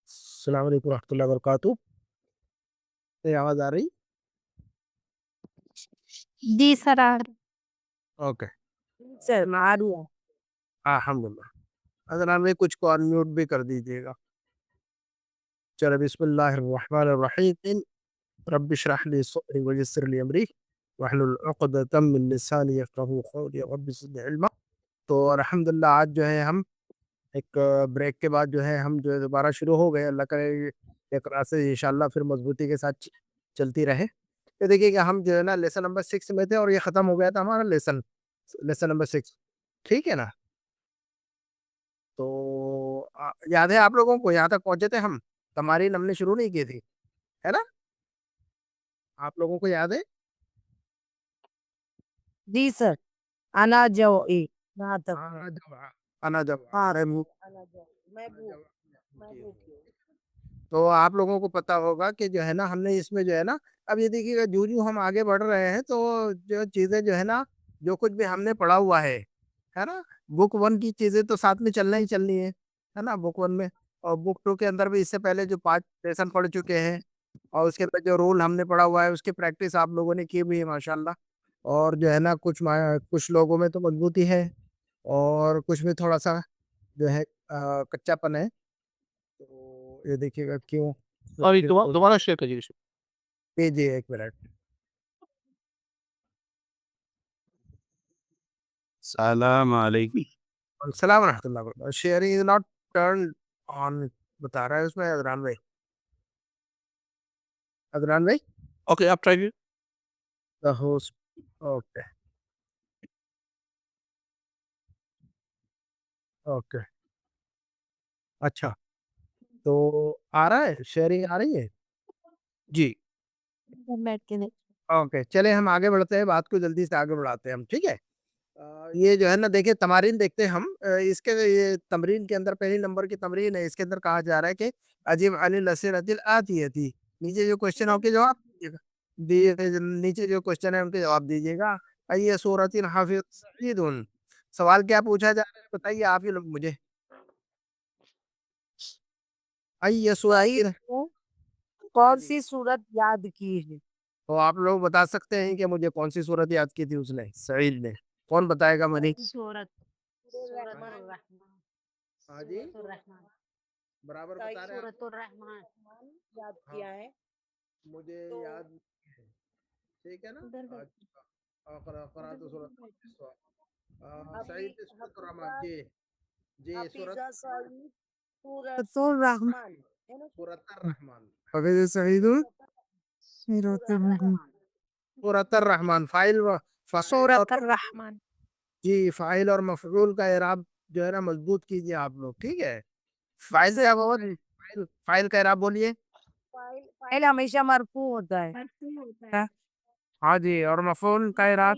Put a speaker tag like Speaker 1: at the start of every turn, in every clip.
Speaker 1: السلام علیکم ورحمۃ اللہ وبرکاتہ. یہ آواز آ رہی؟
Speaker 2: جی سر آ رہی
Speaker 1: اوکے
Speaker 2: سر آ رہی ہے.
Speaker 1: الحمد للہ. اگر ہمیں کچھ کو انمیوٹ بھی کر دیجیے گا. چلو بسم اللہ الرحمن الرحیم. رب اشرح لی صدری ویسر لی امری واحلل عقدۃ من لسانی یفقهوا قولی رب زدنی علما. تو الحمد للہ آج جو ہے ہم ایک بریک کے بعد جو ہے ہم جو ہے دوبارہ شروع ہو گئے. اللہ کرے یہ کلاسز انشاءاللہ پھر مضبوطی کے ساتھ چلتی رہے. یہ دیکھیے کہ ہم جو ہے نا لیسن نمبر 6 میں تھے اور یہ ختم ہو گیا تھا ہمارا لیسن نمبر 6. ٹھیک ہے نا؟ تو یاد ہے آپ لوگوں کو یہاں تک پہنچے تھے ہم؟ تمارین ہم نے شروع نہیں کی تھی ہے نا؟ آپ لوگوں کو یاد ہے؟
Speaker 2: جی سر انا جو
Speaker 1: انا جب
Speaker 2: میں
Speaker 1: تو آپ لوگوں کو پتا ہوگا کہ جو ہے نا ہم نے اس میں جو ہے نا اب یہ دیکھیے گا جو ہم آگے بڑھ رہے ہیں تو جو چیزیں جو ہے نا جو کچھ بھی ہم نے پڑھا ہوا ہے نا بک 1 کی چیزیں تو ساتھ میں چلنا ہی چلنی ہے نا بک 1 میں. اور بک 2 کے اندر بھی اس سے پہلے جو 5 لیسن پڑھ چکے ہیں اور اس کے بعد جو رول ہم نے پڑھا ہوا ہے اس کی پریکٹس آپ لوگوں نے کی ہوئی ہے ماشاءاللہ. اور جو ہے نا کچھ لوگوں میں تو مضبوطی ہے اور کچھ میں تھوڑا سا جو ہے کچا پن ہے. تو یہ دیکھیے گا کیوں
Speaker 3: دوبارہ شیئر کریے.
Speaker 1: جی ایک منٹ.
Speaker 3: السلام علیکم.
Speaker 1: السلام ورحمۃ اللہ وبرکاتہ. Sharing is not turn on بتا رہا ہے اس میں عدنان بھائی.
Speaker 3: اوکے آپ ٹرائی کیجیے.
Speaker 1: The host. اوکے اوکے اچھا تو آ رہا ہے شیئرنگ آ رہی ہے جی.
Speaker 2: بیٹھ کے
Speaker 1: اوکے چلے ہم آگے بڑھتے ہیں بات کو جلدی سے آگے بڑھاتے ہیں ہم. ٹھیک ہے یہ جو ہے نا دیکھیں تمارین دیکھتے ہیں ہم. اس کے یہ تمرین کے اندر پہلی نمبر کی تمرین ہے. اس کے اندر کہا جا رہا ہے کہ عجیب علی الاسئلۃ الآتیۃ. نیچے جو کوشچن ہے ان کے جواب دیجیے. نیچے جو کوشچن ہے ان کے جواب دیجیے گا. ای سورۃ حافظ سعید. سوال کیا پوچھا جا رہا ہے بتائیے آپ ہی لوگ مجھے. ای سورۃ
Speaker 2: کون سی صورت یاد کی ہے؟
Speaker 1: تو آپ لوگ بتا سکتے ہیں کہ مجھے کون سی صورت یاد کی تھی اس نے سعید نے؟ کون بتائے گا منی؟ ہاں جی برابر بتا رہے ہیں.
Speaker 2: الرحمن یاد کیا ہے
Speaker 1: مجھے یاد نہیں ہے. ٹھیک ہے نا. قرأت سورۃ سعید سورۃ الرحمن. جی جی سورۃ
Speaker 2: الرحمن
Speaker 1: سورۃ الرحمن. حفظ سعید سورۃ الرحمن. فاعل اور
Speaker 2: سورۃ الرحمن.
Speaker 1: جی فاعل اور مفعول کا اعراب جو ہے نا مضبوط کیجیے آپ لوگ. ٹھیک ہے فاعل سے فاعل کا اعراب بولیے.
Speaker 2: فاعل ہمیشہ مرفوع ہوتا ہے.
Speaker 1: ہاں جی اور مفعول کا اعراب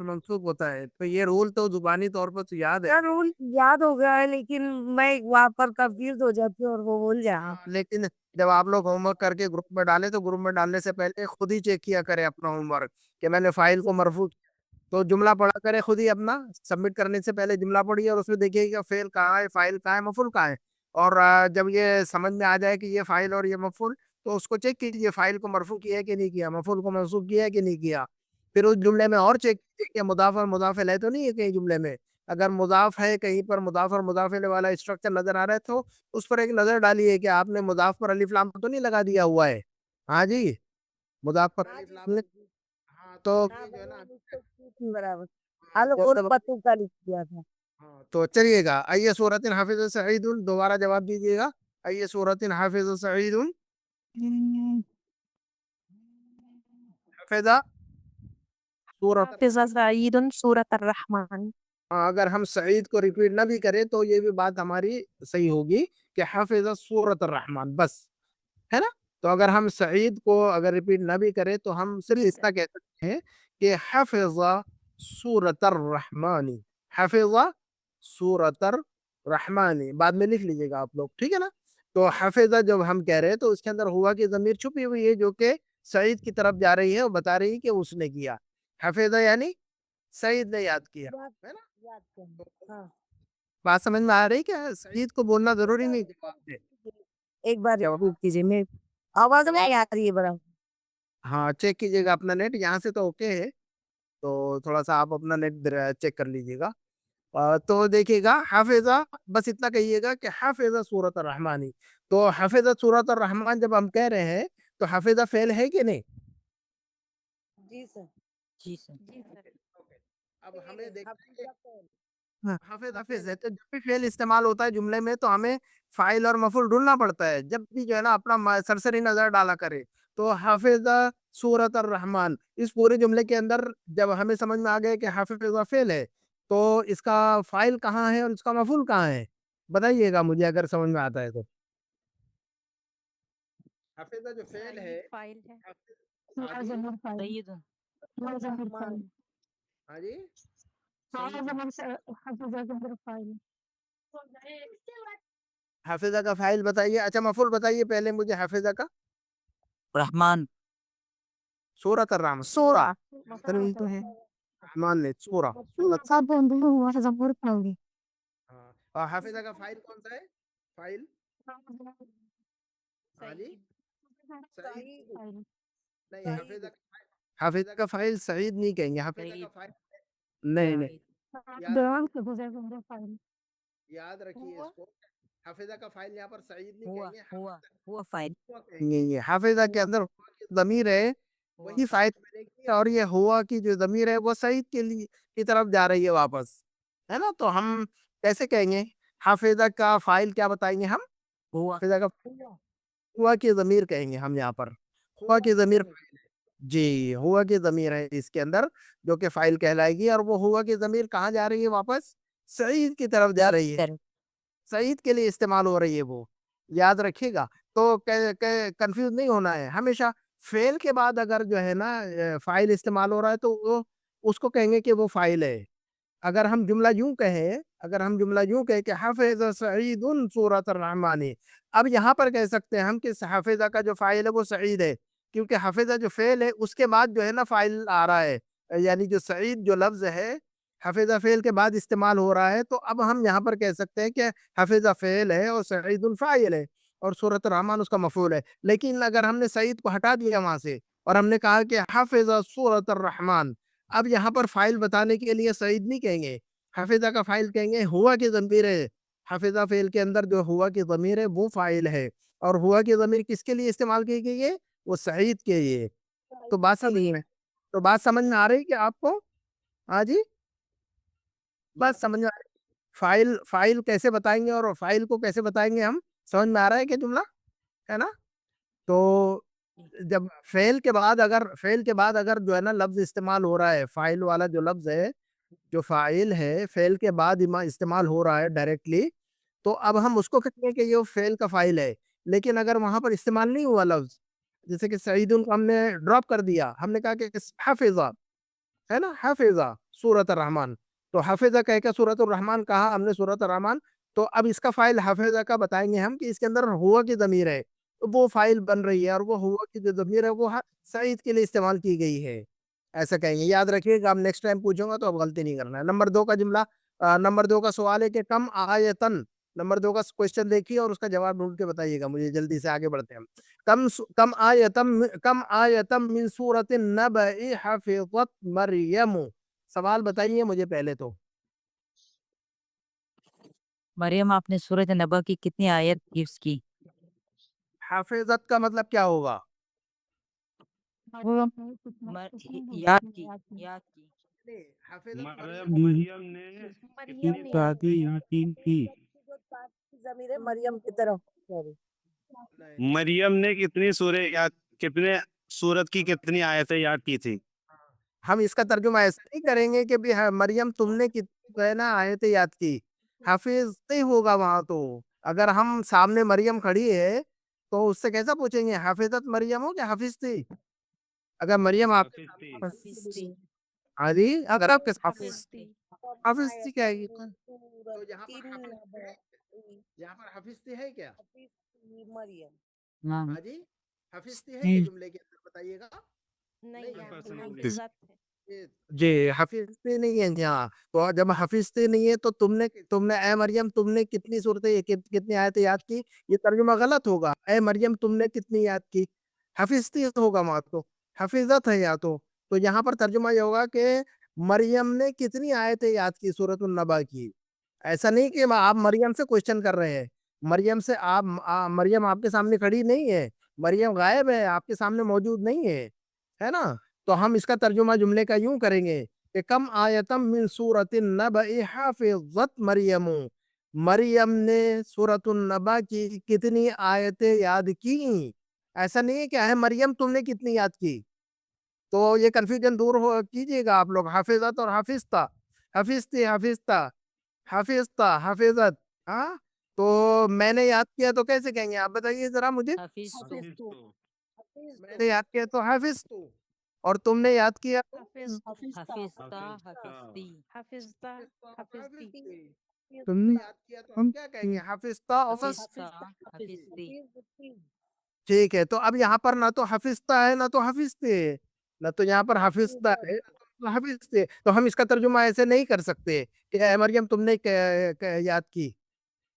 Speaker 1: منصوب ہوتا ہے. تو یہ رول تو زبانی طور پر تو یاد ہے.
Speaker 2: رول یاد ہو گیا ہے لیکن میں وہاں پر کنفیوز ہو جاتی ہوں اور وہ بھول جا.
Speaker 1: لیکن جب آپ لوگ ہوم ورک کر کے گروپ میں ڈالیں تو گروپ میں ڈالنے سے پہلے خود ہی چیک کیا کرے اپنا ہوم ورک کہ میں نے فائل کو مرفوع تو جملہ پڑھا کرے خود ہی اپنا سبمٹ کرنے سے پہلے جملہ پڑھیے اور اس میں دیکھیے کہ فعل کہاں ہے فائل کہاں ہے مفعول کہاں ہے. اور جب یہ سمجھ میں آ جائے کہ یہ فائل اور یہ مفعول تو اس کو چیک کیجیے فائل کو مرفوع کیا ہے کہ نہیں کیا مفعول کو منصوب کیا ہے کہ نہیں کیا. پھر اس جملے میں اور چیک کیجیے کہ مضاف اور مضاف الیہ تو نہیں ہے کہیں جملے میں. اگر مضاف ہے کہیں پر مضاف اور مضاف الیہ والا اسٹرکچر نظر آ رہا ہے تو اس پر ایک نظر ڈالیے کہ آپ نے مضاف پر الف لام تو نہیں لگا دیا ہوا ہے. ہاں جی مضاف پر الف لام ہاں تو جو ہے نا تو چلیے گا. ای سورۃ حافظ سعید دوبارہ جواب دیجیے گا. ای سورۃ حافظ سعید حافظ
Speaker 2: سعید سورۃ الرحمن.
Speaker 1: اگر ہم سعید کو ریپیٹ نہ بھی کریں تو یہ بھی بات ہماری صحیح ہوگی کہ حافظ سورۃ الرحمن بس ہے نا. تو اگر ہم سعید کو اگر ریپیٹ نہ بھی کریں تو ہم صرف اتنا کہہ سکتے ہیں کہ حفظ سورۃ الرحمن. حفظ سورۃ الرحمن بعد میں لکھ لیجیے گا آپ لوگ. ٹھیک ہے نا. تو حفظ جب ہم کہہ رہے ہیں تو اس کے اندر ہوا کہ ضمیر چھپی ہوئی ہے جو کہ سعید کی طرف جا رہی ہے اور بتا رہی ہے کہ اس نے کیا حفظہ یعنی سعید نے یاد کیا
Speaker 2: یاد
Speaker 1: ہے نا.
Speaker 2: یاد کرنا. ہاں
Speaker 1: بات سمجھ میں آ رہی کیا؟ سعید کو بولنا ضروری نہیں جواب دے.
Speaker 2: ایک بار ریپیٹ کیجیے. میں آواز نہیں آ رہی ہے بڑا.
Speaker 1: ہاں چیک کیجیے گا اپنا نیٹ. یہاں سے تو اوکے ہے, تو تھوڑا سا آپ اپنا نیٹ چیک کر لیجیے گا. تو دیکھیے گا حافظہ, بس اتنا کہیے گا کہ حافظہ سورۃ الرحمن. تو حافظہ سورۃ الرحمن جب ہم کہہ رہے ہیں تو حافظہ فعل ہے کہ نہیں؟
Speaker 2: جی سر.
Speaker 4: جی سر.
Speaker 2: جی سر.
Speaker 1: اب ہمیں دیکھتے ہیں
Speaker 2: ہاں
Speaker 1: حافظ ہے, تو جب بھی فعل استعمال ہوتا ہے جملے میں تو ہمیں فاعل اور مفعول ڈھونڈنا پڑتا ہے. جب بھی جو ہے نا اپنا سرسری نظر ڈالا کرے. تو حافظہ سورۃ الرحمن اس پورے جملے کے اندر جب ہمیں سمجھ میں آ گیا کہ حافظہ فعل ہے, تو اس کا فاعل کہاں ہے اور اس کا مفعول کہاں ہے, بتائیے گا مجھے اگر سمجھ میں آتا ہے تو. حافظہ جو فعل ہے,
Speaker 4: فائل ہے.
Speaker 1: ہاں جی,
Speaker 4: سعید.
Speaker 1: ہاں جی, حافظہ کا فاعل بتائیے. اچھا مفعول بتائیے پہلے مجھے حافظہ کا.
Speaker 4: رحمان.
Speaker 1: سورۃ الرحمن,
Speaker 2: سورہ
Speaker 1: تنوین تو ہے رحمان نے, سورہ. ہاں, اور حافظہ کا فاعل کون سا ہے؟ فاعل ہاں جی, سعید نہیں. حافظہ کا فاعل سعید نہیں کہیں گے. حافظہ کا فاعل نہیں نہیں, یاد رکھیے اس کو. حافظہ کا فاعل یہاں پر سعید نہیں
Speaker 4: ہوا
Speaker 1: کہیں گے,
Speaker 4: ہوا فائل.
Speaker 1: کہیں گے. یہ حافظہ کے اندر ہوا کی ضمیر ہے وہی فائد ملے گی, اور یہ ہوا کی جو ضمیر ہے وہ سعید کے لیے کی طرف جا رہی ہے واپس, ہے نا. تو ہم کیسے کہیں گے حافظہ کا فاعل کیا بتائیں گے ہم؟
Speaker 4: ہوا.
Speaker 1: حافظہ کا ہوا کی ضمیر کہیں گے ہم یہاں پر. ہوا کی ضمیر جی, ہوا کی ضمیر ہے اس کے اندر جو کہ فاعل کہلائے گی, اور وہ ہوا کی ضمیر کہاں جا رہی ہے واپس؟ سعید کی طرف جا رہی ہے, سعید کے لیے استعمال ہو رہی ہے وہ, یاد رکھیے گا. تو کنفیوز نہیں ہونا ہے. ہمیشہ فعل کے بعد اگر جو ہے نا فاعل استعمال ہو رہا ہے تو وہ اس کو کہیں گے کہ وہ فاعل ہے. اگر ہم جملہ یوں کہیں کہ حافظ سعید سورۃ الرحمن, اب یہاں پر کہہ سکتے ہیں ہم کہ حافظہ کا جو فاعل ہے وہ سعید ہے, کیونکہ حافظہ جو فعل ہے اس کے بعد جو ہے نا فاعل آ رہا ہے, یعنی جو سعید جو لفظ ہے حافظہ فعل کے بعد استعمال ہو رہا ہے. تو اب ہم یہاں پر کہہ سکتے ہیں کہ حافظہ فعل ہے اور سعید فاعل ہے, اور سورۃ الرحمن اس کا مفعول ہے. لیکن اگر ہم نے سعید کو ہٹا دیا وہاں سے اور ہم نے کہا کہ حافظہ سورۃ الرحمن, اب یہاں پر فاعل بتانے کے لیے سعید نہیں کہیں گے, حافظہ کا فاعل کہیں گے ہوا کی ضمیر ہے. حافظہ فعل کے اندر جو ہوا کی ضمیر ہے وہ فاعل ہے, اور ہوا کی ضمیر کس کے لیے استعمال کی گئی ہے؟ وہ سعید کے لیے. تو بات سمجھ میں آ رہی کہ آپ کو؟ ہاں جی, بات سمجھ میں آ رہی. فاعل کیسے بتائیں گے اور فاعل کو کیسے بتائیں گے ہم, سمجھ میں آ رہا ہے کہ جملہ ہے نا. تو جب فعل کے بعد اگر جو ہے نا لفظ استعمال ہو رہا ہے, فاعل والا جو لفظ ہے جو فاعل ہے فعل کے بعد استعمال ہو رہا ہے ڈائریکٹلی, تو اب ہم اس کو کہتے ہیں کہ یہ فعل کا فاعل ہے. لیکن اگر وہاں پر استعمال نہیں ہوا لفظ, جیسے کہ سعید کو ہم نے ڈراپ کر دیا, ہم نے کہا کہ حافظہ ہے نا, حافظہ سورۃ الرحمن, تو حافظہ کہہ کے سورۃ الرحمن کہا ہم نے, سورۃ الرحمن. تو اب اس کا فاعل حافظہ کا بتائیں گے ہم کہ اس کے اندر ہوا کی ضمیر ہے, تو وہ فاعل بن رہی ہے, اور وہ ہوا کی جو ضمیر ہے وہ سعید کے لیے استعمال کی گئی ہے, ایسا کہیں گے. یاد رکھیے گا, اب نیکسٹ ٹائم پوچھوں گا تو اب غلطی نہیں کرنا ہے. نمبر 2 کا جملہ, نمبر 2 کا سوال ہے کہ کم آیتن, نمبر 2 کا کوشچن دیکھیے اور اس کا جواب ڈھونڈ کے بتائیے گا مجھے, جلدی سے آگے بڑھتے ہیں. کم آیتم من سورۃ النبأ حفظت مریم, سوال بتائیے مجھے پہلے تو.
Speaker 4: مریم آپ نے سورۃ نبا کی کتنی آیت حفظ کی؟
Speaker 1: حافظت کا مطلب کیا ہوگا؟
Speaker 4: یاد کی.
Speaker 3: مریم نے کتنی باتیں یقین کی؟
Speaker 2: ضمیر مریم کی طرف.
Speaker 3: مریم نے کتنے سورت کی کتنی آیتیں یاد کی تھی؟
Speaker 1: ہم اس کا ترجمہ ایسا نہیں کریں گے کہ مریم تم نے کتنی نا آیتیں یاد کی, حافظ نہیں ہوگا وہاں. تو اگر ہم سامنے مریم کھڑی ہے تو اس سے کیسا پوچھیں گے حافظت مریم ہو کہ حافظ تھی؟ اگر مریم آپ ہاں جی, اگر آپ کے حافظ تھی کیا ہے, تو یہاں پر حافظ تھی ہے کیا؟
Speaker 2: مریم
Speaker 1: ہاں جی, حافظ تھی ہے کہ جملے کے اندر بتائیے گا.
Speaker 2: نہیں,
Speaker 1: جی حفظتے نہیں ہیں یہاں. تو جب حفظتے نہیں ہے تو تم نے اے مریم تم نے کتنی صورتیں کتنی آیتیں یاد کی؟ یہ ترجمہ غلط ہوگا. اے مریم تم نے کتنی یاد کی؟ حفظتی ہوگا وہاں تو حفظت ہے یا تو یہاں پر ترجمہ یہ ہوگا کہ مریم نے کتنی آیتیں یاد کی سورۃ النبا کی. ایسا نہیں کہ آپ مریم سے کوشچن کر رہے ہیں. مریم سے مریم آپ کے سامنے کھڑی نہیں ہے. مریم غائب ہے, آپ کے سامنے موجود نہیں ہے نا. تو ہم اس کا ترجمہ جملے کا یوں کریں گے کہ کم آیتم من سورۃ النبأ حافظت مریم. مریم نے سورۃ النبا کی کتنی آیتیں یاد کی. ایسا نہیں ہے کہ اے مریم تم نے کتنی یاد کی. تو یہ کنفیوژن دور کیجیے گا آپ لوگ. حافظت اور حافظتا, حفظتی حافظتا, حافظتا حافظت. ہاں تو میں نے یاد کیا تو کیسے کہیں گے آپ بتائیے ذرا مجھے.
Speaker 4: حفیظ تو
Speaker 1: میں نے یاد کیا تو حافظ تو, اور تم نے یاد کیا تو
Speaker 4: حفظتا حفظتی
Speaker 1: تم نے یاد کیا تو ہم کیا کہیں گے حافظتا
Speaker 4: حفظتا حفظتی.
Speaker 1: ٹھیک ہے. تو اب یہاں پر نہ تو حفظتا ہے نہ تو حفظتے ہے, نہ تو یہاں پر حفظتا ہے نہ تو حفظتے. تو ہم اس کا ترجمہ ایسے نہیں کر سکتے کہ اے مریم تم نے یاد کی,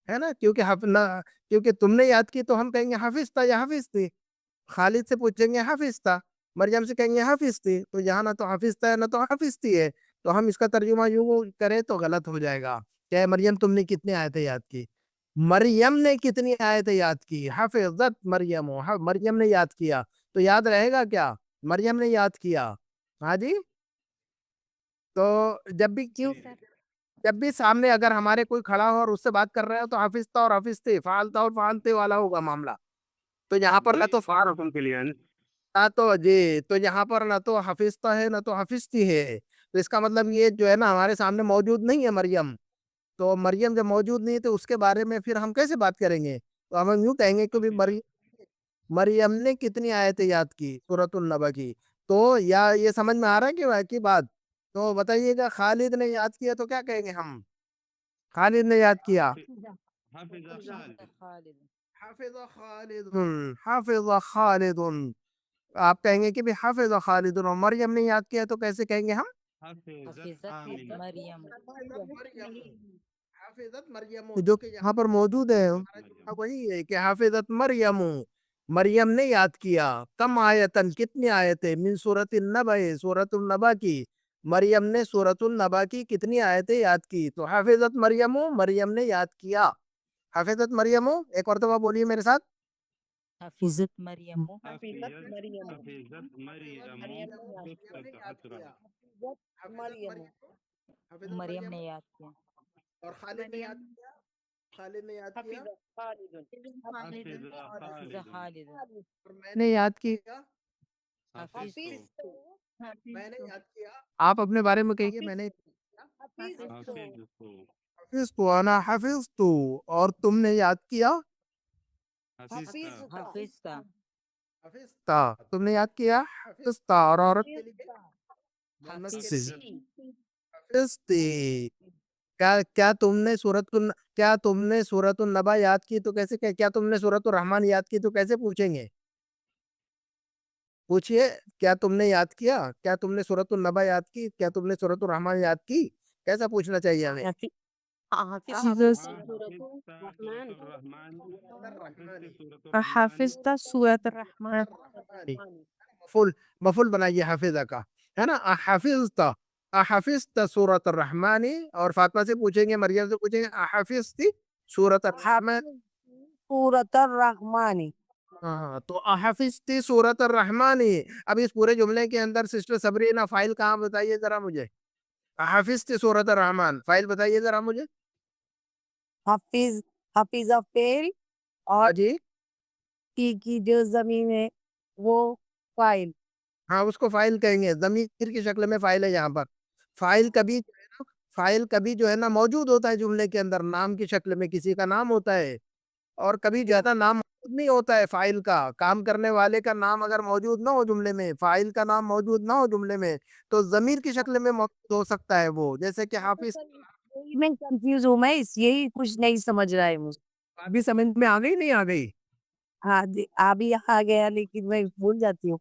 Speaker 1: ہے نا. کیونکہ تم نے یاد کی تو ہم کہیں گے حفظتا یا حفظتے. خالد سے پوچھیں گے حفظتا, مریم سے کہیں گے حفظتی. تو یہاں نہ تو حفظتا ہے نہ تو حفظتی ہے. تو ہم اس کا ترجمہ یوں کریں تو غلط ہو جائے گا کہ اے مریم تم نے کتنی آیتیں یاد کی. مریم نے کتنی آیتیں یاد کی. حفظت مریم, مریم نے یاد کیا. تو یاد رہے گا کیا؟ مریم نے یاد کیا. ہاں جی. تو جب بھی سامنے اگر ہمارے کوئی کھڑا ہو اور اس سے بات کر رہے ہو تو حفظتا اور حفظتے, فعلتا اور فعلتے والا ہوگا معاملہ. تو یہاں پر نہ تو
Speaker 3: حکم کے لیے
Speaker 1: تو یہاں پر نہ تو حفظتا ہے نہ تو حفظتی ہے. تو اس کا مطلب یہ جو ہے نا ہمارے سامنے موجود نہیں ہے مریم. تو مریم جب موجود نہیں تو اس کے بارے میں پھر ہم کیسے بات کریں گے؟ تو ہم یوں کہیں گے کہ مریم نے کتنی آیتیں یاد کی سورۃ النبا کی. تو یا یہ سمجھ میں آ رہا ہے کہ بات. تو بتائیے گا خالد نے یاد کیا تو کیا کہیں گے ہم؟ خالد نے یاد کیا.
Speaker 4: خالد
Speaker 1: حافظ خالد, حافظ خالد. آپ کہیں گے کہ بھی حافظ خالد. اور مریم نے یاد کیا تو کیسے کہیں گے ہم؟
Speaker 4: حفظت مریم
Speaker 1: حافظت مریم, جو کہ یہاں پر موجود ہے وہی ہے کہ حافظت مریم, مریم نے یاد کیا. کم آیتن کتنی آیتیں من سورۃ النبا, سورۃ النبا کی. مریم نے سورۃ النبا کی کتنی آیتیں یاد کی. تو حافظت مریم, مریم نے یاد کیا. حافظت مریم, ایک مرتبہ بولیے میرے ساتھ.
Speaker 4: حفظت مریم مریم نے یاد کیا.
Speaker 1: اور خالد نے یاد کیا. خالد نے یاد کیا.
Speaker 4: حفظ خالد
Speaker 1: اور میں نے یاد کیا.
Speaker 4: حفظ
Speaker 1: میں نے یاد کیا. آپ اپنے بارے میں کہیے. میں نے حفظ تو انا حفظ تو, اور تم نے یاد کیا.
Speaker 4: حفظتا
Speaker 1: حفظتا, تم نے یاد کیا. حفظتا, اور عورت کے لیے
Speaker 4: حفظتی
Speaker 1: حفظتی. کیا تم نے سورۃ النبا یاد کی تو کیسے کیا تم نے سورۃ الرحمن یاد کی تو کیسے پوچھیں گے؟ پوچھئے کیا تم نے یاد کیا, کیا تم نے سورۃ النبا یاد کی, کیا تم نے سورۃ الرحمن یاد کی. کیسا پوچھنا چاہیے ہمیں؟
Speaker 2: حافظ سورۃ الرحمن.
Speaker 1: مفعول بنائیے حافظہ کا, ہے نا. حافظتا, حافظت سورۃ الرحمن. اور فاطمہ سے پوچھیں گے, مریم سے پوچھیں گے حافظتی سورۃ الرحمن.
Speaker 2: سورۃ الرحمن.
Speaker 1: ہاں تو حافظتی سورۃ الرحمن. اب اس پورے جملے کے اندر سسٹر صبرینا فائل کہاں بتائیے ذرا مجھے. حافظتی سورۃ الرحمن, فائل بتائیے ذرا مجھے.
Speaker 2: حفیظہ فعل اور
Speaker 1: جی
Speaker 2: کی جو زمین ہے وہ فاعل.
Speaker 1: ہاں اس کو فائل کہیں گے, ضمیر کی شکل میں فائل ہے یہاں پر. فائل کبھی جو ہے نا موجود ہوتا ہے جملے کے اندر, نام کی شکل میں کسی کا نام ہوتا ہے. اور کبھی زیادہ نام موجود نہیں ہوتا ہے فائل کا. کام کرنے والے کا نام اگر موجود نہ ہو جملے میں, فائل کا نام موجود نہ ہو جملے میں, تو ضمیر کی شکل میں موجود ہو سکتا ہے وہ. جیسے کہ حافظ.
Speaker 2: میں کنفیوز ہوں, میں یہی کچھ نہیں سمجھ رہا ہے مجھے.
Speaker 1: ابھی سمجھ میں آ گئی نہیں آ گئی؟
Speaker 2: ہاں ابھی آ گیا لیکن میں بھول جاتی ہوں.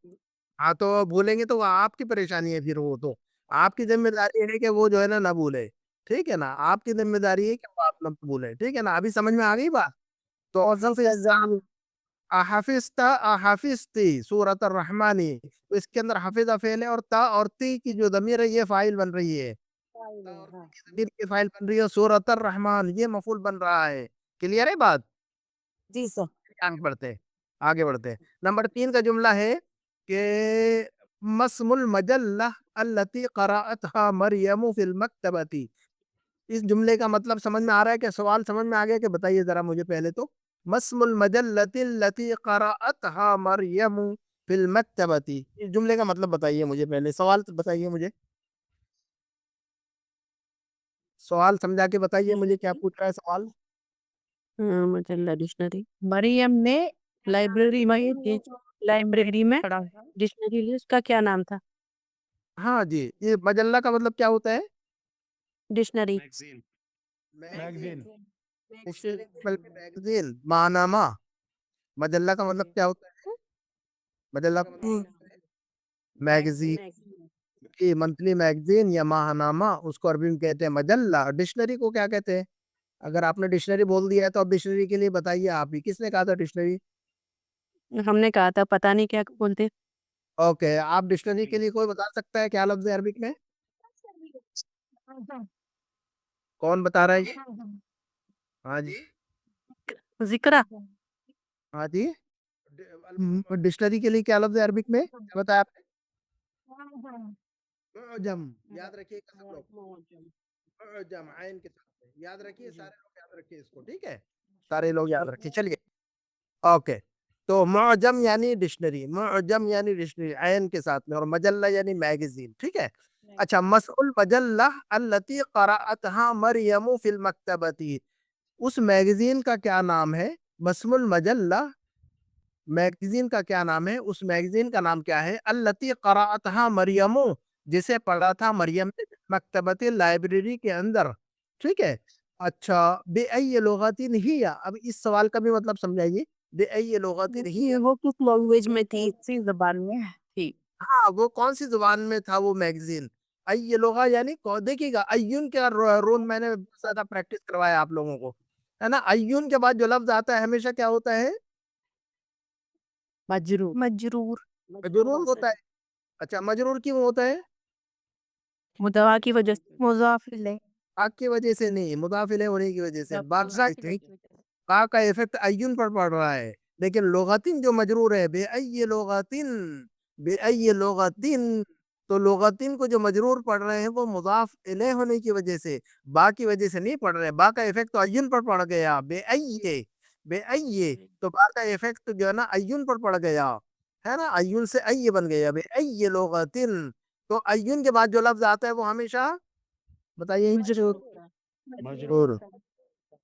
Speaker 1: ہاں تو بھولیں گے تو آپ کی پریشانی ہے پھر وہ تو. آپ کی ذمہ داری ہے کہ وہ جو ہے نہ بھولے، ٹھیک ہے نا، آپ کی ذمہ داری ہے کہ وہ آپ نہ بھولے، ٹھیک ہے نا، ابھی سمجھ میں آ گئی بات؟ تو حافظتی سورت الرحمانی، تو اس کے اندر حافظہ فعل ہے، اور تا اور تی کی جو ضمیر ہے یہ فاعل بن رہی ہے، تا اور تی کی ضمیر کی فاعل بن رہی ہے، سورت الرحمن یہ مفعول بن رہا ہے. کلیئر ہے بات؟
Speaker 2: جی سر.
Speaker 1: آگے بڑھتے ہیں. نمبر 3 کا جملہ ہے کہ مسم المجلہ التي قرأتها مریم فی المکتبۃ. اس جملے کا مطلب سمجھ میں آ رہا ہے کہ سوال سمجھ میں آ گیا کہ بتائیے ذرا مجھے پہلے تو مسم المجلۃ التي قرأتها مریم فی المکتبۃ، اس جملے کا مطلب بتائیے مجھے، پہلے سوال بتائیے مجھے، سوال سمجھا کے بتائیے مجھے کیا پوچھ رہا ہے سوال.
Speaker 5: مجلہ ڈکشنری مریم نے لائبریری میں ڈکشنری لی، اس کا کیا نام تھا؟
Speaker 1: ہاں جی، یہ مجلہ کا مطلب کیا ہوتا ہے؟
Speaker 5: ڈکشنری.
Speaker 1: میگزین، ماہنامہ. مجلہ کا مطلب کیا ہوتا ہے؟ مجلہ کا مطلب میگزین، منتھلی میگزین یا ماہنامہ، اس کو عربی میں کہتے ہیں مجلہ. ڈکشنری کو کیا کہتے ہیں؟ اگر آپ نے ڈکشنری بول دیا ہے تو اب ڈکشنری کے لیے بتائیے آپ ہی، کس نے کہا تھا ڈکشنری؟
Speaker 5: ہم نے کہا تھا، پتہ نہیں کیا بولتے.
Speaker 1: اوکے، آپ ڈکشنری کے لیے کوئی بتا سکتا ہے کیا لفظ ہے عربک میں؟ کون بتا رہا ہے یہ؟ ہاں جی،
Speaker 5: ذکرہ.
Speaker 1: ہاں جی، ڈکشنری کے لیے کیا لفظ ہے عربک میں؟ کیا بتایا آپ نے؟ معجم. یاد رکھیے گا سب لوگ، معجم عین کے ساتھ یاد رکھیے، سارے لوگ یاد رکھیے اس کو، ٹھیک ہے، سارے لوگ یاد رکھیے. چلیے اوکے، تو معجم یعنی ڈکشنری، معجم یعنی ڈکشنری عین کے ساتھ میں، اور مجلہ یعنی میگزین، ٹھیک ہے. اچھا، مسئول مجلہ التي قرأتها مریم فی المکتبۃ، اس میگزین کا کیا نام ہے؟ مسم المجلہ، میگزین کا کیا نام ہے؟ اس میگزین کا نام کیا ہے؟ التي قرأتها مریم، جسے پڑھا تھا مریم نے، مکتبۃ لائبریری کے اندر، ٹھیک ہے. اچھا، بے ای لغت ہی، اب اس سوال کا بھی مطلب سمجھائیے، بے ای لغت ہی.
Speaker 5: وہ کس لینگویج میں تھی؟ اسی زبان میں تھی.
Speaker 1: ہاں، وہ کون سی زبان میں تھا وہ میگزین؟ ای لغہ یعنی دیکھیے گا، ایون کا رول میں نے زیادہ پریکٹس کروایا آپ لوگوں کو، ہے نا. ایون کے بعد جو لفظ آتا ہے ہمیشہ کیا ہوتا ہے؟
Speaker 5: مجرور.
Speaker 1: مجرور ہوتا ہے. اچھا، مجرور کیوں ہوتا ہے؟
Speaker 5: مدعا کی وجہ سے. مضاف الیہ.
Speaker 1: باق کی وجہ سے نہیں، مضاف الیہ ہونے کی وجہ سے. باق
Speaker 5: کی
Speaker 1: باق کا ایفیکٹ ایون پر پڑ رہا ہے، لیکن لغتن جو مجرور ہے، بے ای لغتن، بے ای لغتن، تو لغتن کو جو مجرور پڑھ رہے ہیں وہ مضاف الیہ ہونے کی وجہ سے، با کی وجہ سے نہیں پڑھ رہے. با کا ایفیکٹ تو ایون پر پڑ گیا، بے ای، بے ای، تو با کا ایفیکٹ جو ہے نا ایون پر پڑ گیا، ہے نا، ایون سے ای بن گیا، بے ای لغتن. تو ایون کے بعد جو لفظ آتا ہے وہ ہمیشہ بتائیے مجرور.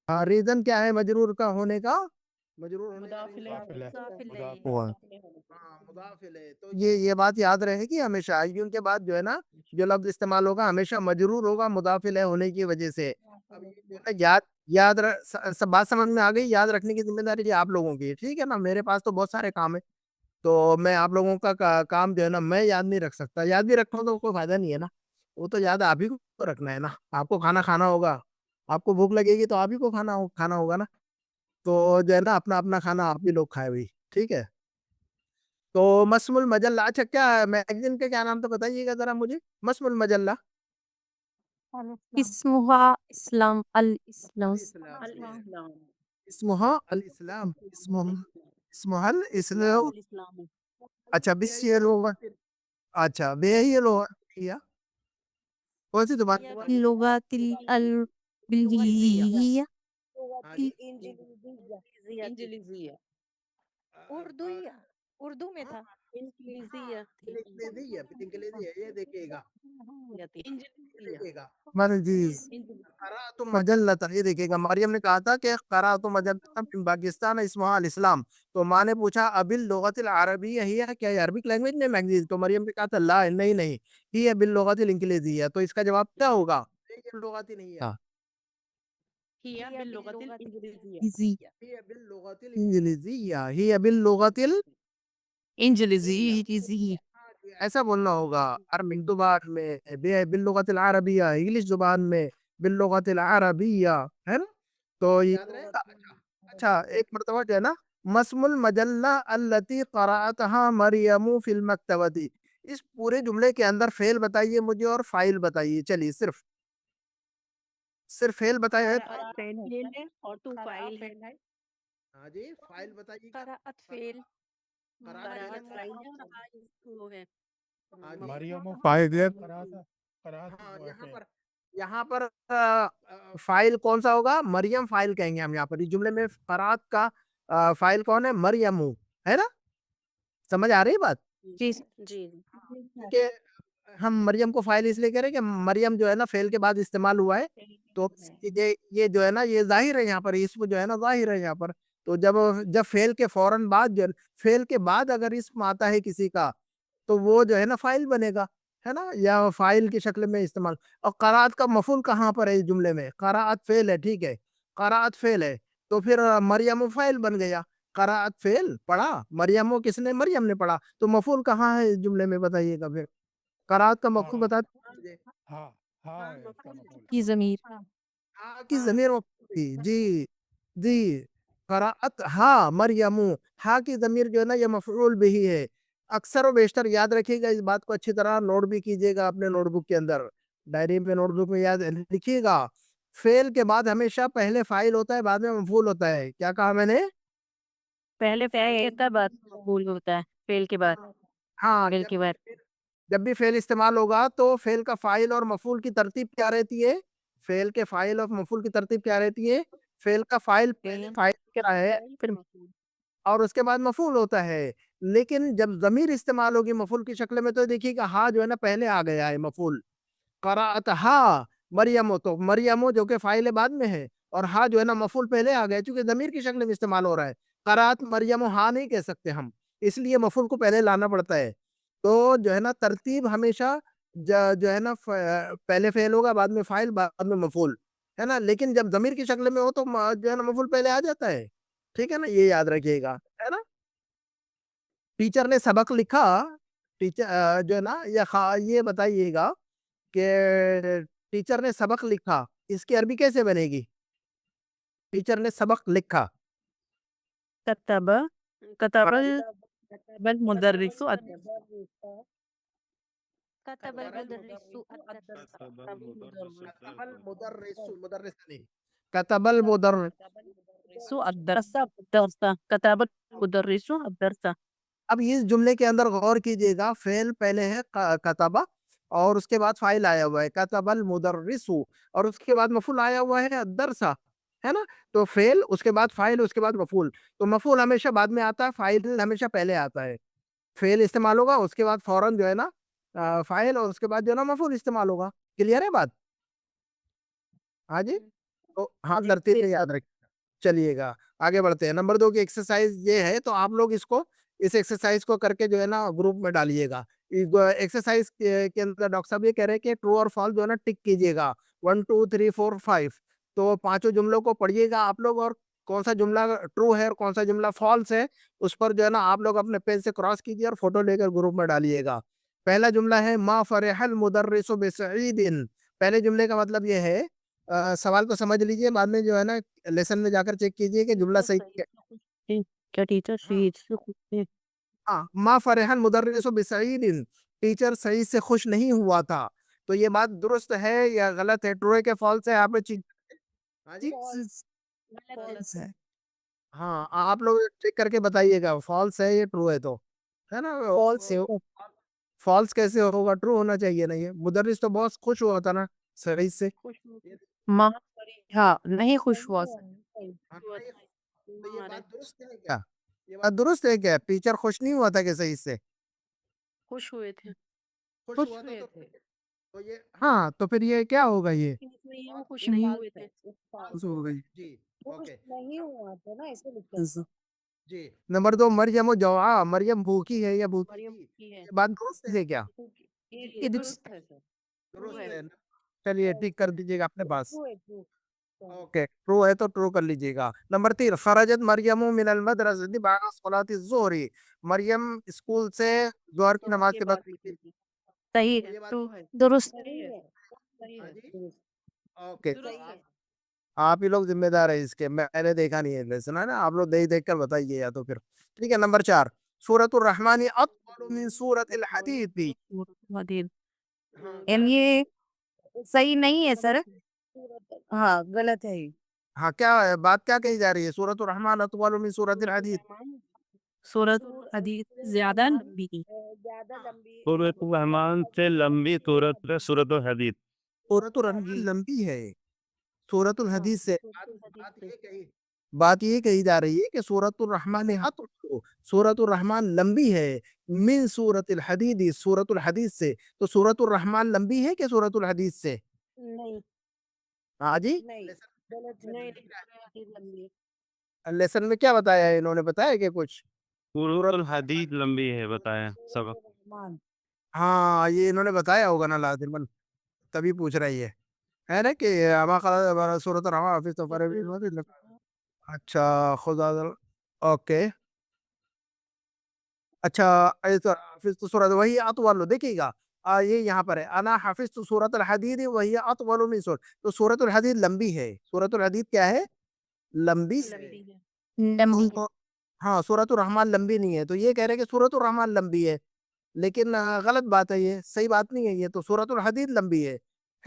Speaker 1: ہاں، ریزن کیا ہے مجرور کا ہونے کا؟ مجرور ہونے کا ہاں، مضاف الیہ. تو یہ بات یاد رہے گی ہمیشہ، ایون کے بعد جو ہے نا جو لفظ استعمال ہوگا ہمیشہ مجرور ہوگا مضاف الیہ ہونے کی وجہ سے. اب یہ جو ہے نا سب بات سمجھ میں آ گئی. یاد رکھنے کی ذمہ داری آپ لوگوں کی ہے، ٹھیک ہے نا. میرے پاس تو بہت سارے کام ہے، تو میں آپ لوگوں کا کام جو ہے نا میں یاد نہیں رکھ سکتا. یاد بھی رکھوں تو کوئی فائدہ نہیں ہے نا، وہ تو یاد آپ ہی کو رکھنا ہے نا. آپ کو کھانا کھانا ہوگا، آپ کو بھوک لگے گی تو آپ ہی کو کھانا ہوگا نا. تو جو ہے نا اپنا اپنا کھانا آپ ہی لوگ کھائے ہوئی، ٹھیک ہے. تو مسم المجلہ، اچھا کیا میگزین کا کیا نام تھا بتائیے گا ذرا مجھے. مسم المجلہ
Speaker 5: اسمہا اسلام الاسلام.
Speaker 1: اسمہا الاسلام، اسمہا الاسلام. اچھا، بس یہ لوگ، اچھا بے یہ لوگ کیا کون سی زبان؟
Speaker 5: لغات البلغیہ.
Speaker 6: اردو میں تھا. انگلیزیہ تھی.
Speaker 1: انگلیزی ہے، یہ دیکھیے گا،
Speaker 6: انگلیزیہ.
Speaker 1: قرأت مجلۃ، یہ دیکھیے گا، مریم نے کہا تھا کہ قرأت مجلۃ من پاکستان اسمہا الاسلام. تو ماں نے پوچھا اب اللغت العربیہ ہی ہے کیا، یہ عربک لینگویج میں میگزین؟ تو مریم نے کہا تھا لا، نہیں، ہی ہے باللغت الانگلیزیہ. تو اس کا جواب کیا ہوگا؟ لغت نہیں ہے،
Speaker 6: ہی باللغت الانگلیزیہ.
Speaker 1: ہی باللغت الانگلیزیہ، ہی باللغت
Speaker 5: انجلیزی.
Speaker 1: ایسا بولنا ہوگا عربی زبان میں باللغت العربیہ، انگلش زبان میں باللغت العربیہ، ہے نا؟ تو یہ یاد رہے گا۔ اچھا ایک مرتبہ جو ہے نا، مسم المجلہ التي قرأتها مریم فی المکتبۃ، اس پورے جملے کے اندر فعل بتائیے مجھے اور فاعل بتائیے، چلیے صرف فعل بتائیے۔
Speaker 6: قراءت فعل ہے اور تو فاعل ہے۔
Speaker 1: ہاں جی، فاعل بتائیے کیا؟
Speaker 6: قراءت فعل،
Speaker 1: قرأت
Speaker 6: قراءت
Speaker 1: فعل
Speaker 6: فاعل ہے اور آج وہ ہے
Speaker 1: ہاں جی۔
Speaker 7: مریم فائد ہے قرات
Speaker 1: ہاں یہاں پر فائل کون سا ہوگا؟ مریم فائل کہیں گے ہم یہاں پر، اس جملے میں قرات کا فائل کون ہے؟ مریم ہے نا؟ سمجھ آ رہی ہے بات؟
Speaker 5: جی
Speaker 6: جی
Speaker 1: کہ ہم مریم کو فائل اس لیے کہہ رہے ہیں کہ مریم جو ہے نا فعل کے بعد استعمال ہوا ہے، تو یہ جو ہے نا یہ ظاہر ہے یہاں پر، اسم جو ہے نا ظاہر ہے یہاں پر، تو جب فعل کے فوراً بعد جو فعل کے بعد اگر اسم آتا ہے کسی کا تو وہ جو ہے نا فائل بنے گا، ہے نا؟ یا فائل کی شکل میں استعمال۔ اور قرات کا مفعول کہاں پر ہے اس جملے میں؟ قرات فعل ہے، ٹھیک ہے، قرات فعل ہے، تو پھر مریم فائل بن گیا۔ قرات فعل پڑھا، مریم کس نے؟ مریم نے پڑھا، تو مفعول کہاں ہے اس جملے میں بتائیے گا پھر؟ قرات کا مفعول بتا دیجیے۔
Speaker 7: ہاں ہاں ہے اس کا مفعول۔
Speaker 5: کی ضمیر
Speaker 1: ہاں کی ضمیر مفعول تھی، جی جی، قرات ہاں مریم، ہاں کی ضمیر جو ہے نا یہ مفعول بھی ہے۔ اکثر و بیشتر یاد رکھیے گا اس بات کو، اچھی طرح نوٹ بھی کیجیے گا اپنے نوٹ بک کے اندر، ڈائری پہ نوٹ بک میں یاد لکھیے گا، فعل کے بعد ہمیشہ پہلے فاعل ہوتا ہے بعد میں مفعول ہوتا ہے۔ کیا کہا میں نے؟
Speaker 5: پہلے فعل ہوتا بعد مفعول ہوتا ہے، فعل کے بعد
Speaker 1: ہاں،
Speaker 5: فعل کے بعد
Speaker 1: جب بھی فعل استعمال ہوگا تو فعل کا فاعل اور مفعول کی ترتیب کیا رہتی ہے؟ فعل کے فاعل اور مفعول کی ترتیب کیا رہتی ہے؟ فعل کا فاعل پہلے فاعل کیا ہے
Speaker 5: پھر
Speaker 1: اور اس کے بعد مفعول ہوتا ہے، لیکن جب ضمیر استعمال ہوگی مفعول کی شکل میں تو دیکھیے کہ ہاں جو ہے نا پہلے آ گیا ہے مفعول۔ قرأتہا مریم، تو مریم جو کہ فاعل بعد میں ہے، اور ہاں جو ہے نا مفعول پہلے آ گیا چونکہ ضمیر کی شکل میں استعمال ہو رہا ہے۔ قرأت مریم ہاں نہیں کہہ سکتے ہم، اس لیے مفعول کو پہلے لانا پڑتا ہے۔ تو جو ہے نا ترتیب ہمیشہ جو ہے نا پہلے فعل ہوگا بعد میں فاعل بعد میں مفعول، ہے نا؟ لیکن جب ضمیر کی شکل میں ہو تو جو ہے نا مفعول پہلے آ جاتا ہے، ٹھیک ہے نا؟ یہ یاد رکھیے گا، ہے نا؟ ٹیچر نے سبق لکھا، ٹیچر جو ہے نا یہ بتائیے گا کہ ٹیچر نے سبق لکھا، اس کی عربی کیسے بنے گی؟ ٹیچر نے سبق لکھا،
Speaker 5: کتب کتب المدرس
Speaker 6: كتب المدرس الدرس.
Speaker 1: کتب المدرس، مدرس نہیں، کتب المدرس۔
Speaker 5: الدرس كتب المدرس الدرس
Speaker 1: اب اس جملے کے اندر غور کیجئے گا، فعل پہلے ہے کتبہ اور اس کے بعد فاعل آیا ہوا ہے کتب المدرس، اور اس کے بعد مفعول آیا ہوا ہے الدرس، ہے نا؟ تو فعل اس کے بعد فاعل اس کے بعد مفعول، تو مفعول ہمیشہ بعد میں آتا ہے، فاعل ہمیشہ پہلے آتا ہے۔ فعل استعمال ہوگا اس کے بعد فوراً جو ہے نا فاعل، اور اس کے بعد جو ہے نا مفعول استعمال ہوگا۔ کلیئر ہے بات؟ ہاں جی، تو ہاں ترتیب یاد رکھیں۔ چلیے گا آگے بڑھتے ہیں۔ نمبر 2 کی ایکسرسائز یہ ہے، تو آپ لوگ اس ایکسرسائز کو کر کے جو ہے نا گروپ میں ڈالیے گا۔ ایکسرسائز کے اندر ڈاکٹر صاحب یہ کہہ رہے ہیں کہ ٹرو اور فالس جو ہے نا ٹک کیجیے گا، 1 2 3 4 5، تو پانچوں جملوں کو پڑھیے گا آپ لوگ، اور کون سا جملہ ٹرو ہے اور کون سا جملہ فالس ہے اس پر جو ہے نا آپ لوگ اپنے پین سے کراس کیجیے اور فوٹو لے کر گروپ میں ڈالیے گا۔ پہلا جملہ ہے ما فرح المدرس بسعید، پہلے جملے کا مطلب یہ ہے، سوال کو سمجھ لیجئے، بعد میں جو ہے نا لیسن میں جا کر چیک کیجئے کہ جملہ صحیح ہے۔
Speaker 5: کیا ٹیچر سعید سے خوش ہے؟
Speaker 1: ما فرح المدرس بسعید، ٹیچر سعید سے خوش نہیں ہوا تھا، تو یہ بات درست ہے یا غلط ہے؟ ٹرو ہے کہ فالس ہے؟ آپ ہاں جی،
Speaker 6: غلط ہے.
Speaker 1: ہاں آپ لوگ چیک کر کے بتائیے گا فالس ہے یا ٹرو ہے، تو ہے نا؟ فالس ہے، فالس کیسے ہوگا؟ ٹرو ہونا چاہیے نا، یہ مدرس تو بہت خوش ہوا تھا نا سعید سے۔
Speaker 5: ماں ہاں نہیں خوش ہوا
Speaker 1: تو یہ بات درست ہے کیا؟ یہ بات درست ہے کیا ٹیچر خوش نہیں ہوا تھا کہ صحیح سے؟
Speaker 6: خوش ہوئے تھے.
Speaker 1: خوش ہوا تھا تو یہ ہاں، تو پھر یہ کیا ہوگا؟ یہ
Speaker 6: وہ خوش نہیں ہوئے تھے.
Speaker 1: فالس ہو گئی جی۔ اوکے
Speaker 2: نہیں ہوا تھا نا ایسے لکھا ہے۔
Speaker 1: جی۔ نمبر 2 مریم جوعا، مریم بھوکی ہے یا بھوکی
Speaker 6: مریم
Speaker 1: تھی؟
Speaker 6: کی ہے.
Speaker 1: یہ بات درست ہے کیا؟
Speaker 6: یہ درست ہے سر.
Speaker 1: درست ہے، چلیے ٹھیک کر دیجیے گا اپنے پاس۔ اوکے ٹرو ہے تو ٹرو کر لیجیے گا. نمبر 3 خرجت مریم من المدرسۃ بعد صلاۃ الظہر. مریم اسکول سے ظہر کی نماز کے بعد نکلی.
Speaker 5: صحیح
Speaker 1: یہ بات
Speaker 5: ٹرو
Speaker 1: تو ہے.
Speaker 5: درست
Speaker 1: ہاں جی. اوکے تو آپ ہی لوگ ذمہ دار ہیں اس کے, میں نے دیکھا نہیں ہے لیسن ہے نا, آپ لوگ دیکھ کر بتائیے یا تو پھر. ٹھیک ہے. نمبر 4 سورۃ الرحمن اطول من سورۃ الحدید.
Speaker 2: یہ صحیح نہیں ہے سر. ہاں غلط ہے یہ.
Speaker 1: ہاں کیا ہے بات, کیا کہی جا رہی ہے؟ سورۃ الرحمن اطول من سورۃ الحدید.
Speaker 5: سورت حدیث زیادہ لمبی کی.
Speaker 3: سورۃ الرحمن سے لمبی سورت ہے سورۃ الحدید.
Speaker 1: سورۃ الرحمن لمبی ہے سورۃ الحدیث سے. بات یہ کہی جا رہی ہے کہ سورۃ الرحمن سورۃ الرحمن لمبی ہے من سورۃ الحدید, سورۃ الحدیث سے. تو سورۃ الرحمن لمبی ہے کہ سورۃ الحدیث سے؟ ہاں جی. لیسن میں کیا بتایا ہے انہوں نے, بتایا کہ کچھ؟
Speaker 3: سورۃ الحدید لمبی ہے بتایا سبق.
Speaker 1: ہاں یہ انہوں نے بتایا ہوگا نا لازماً, تبھی پوچھ رہی ہے نا کہ سورۃ الرحمن حافظ تو اچھا خدا. اوکے اچھا حافظ تو سورۃ وہی اطول, دیکھیے گا یہ یہاں پر ہے انا حافظ تو سورۃ الحدید وہی اطول من سورۃ. تو سورۃ الحدید لمبی ہے. سورۃ الحدید کیا ہے؟ لمبی
Speaker 5: لمبی
Speaker 1: ہاں سورۃ الرحمن لمبی نہیں ہے. تو یہ کہہ رہے کہ سورۃ الرحمن لمبی ہے, لیکن غلط بات ہے, یہ صحیح بات نہیں ہے. یہ تو سورۃ الحدید لمبی ہے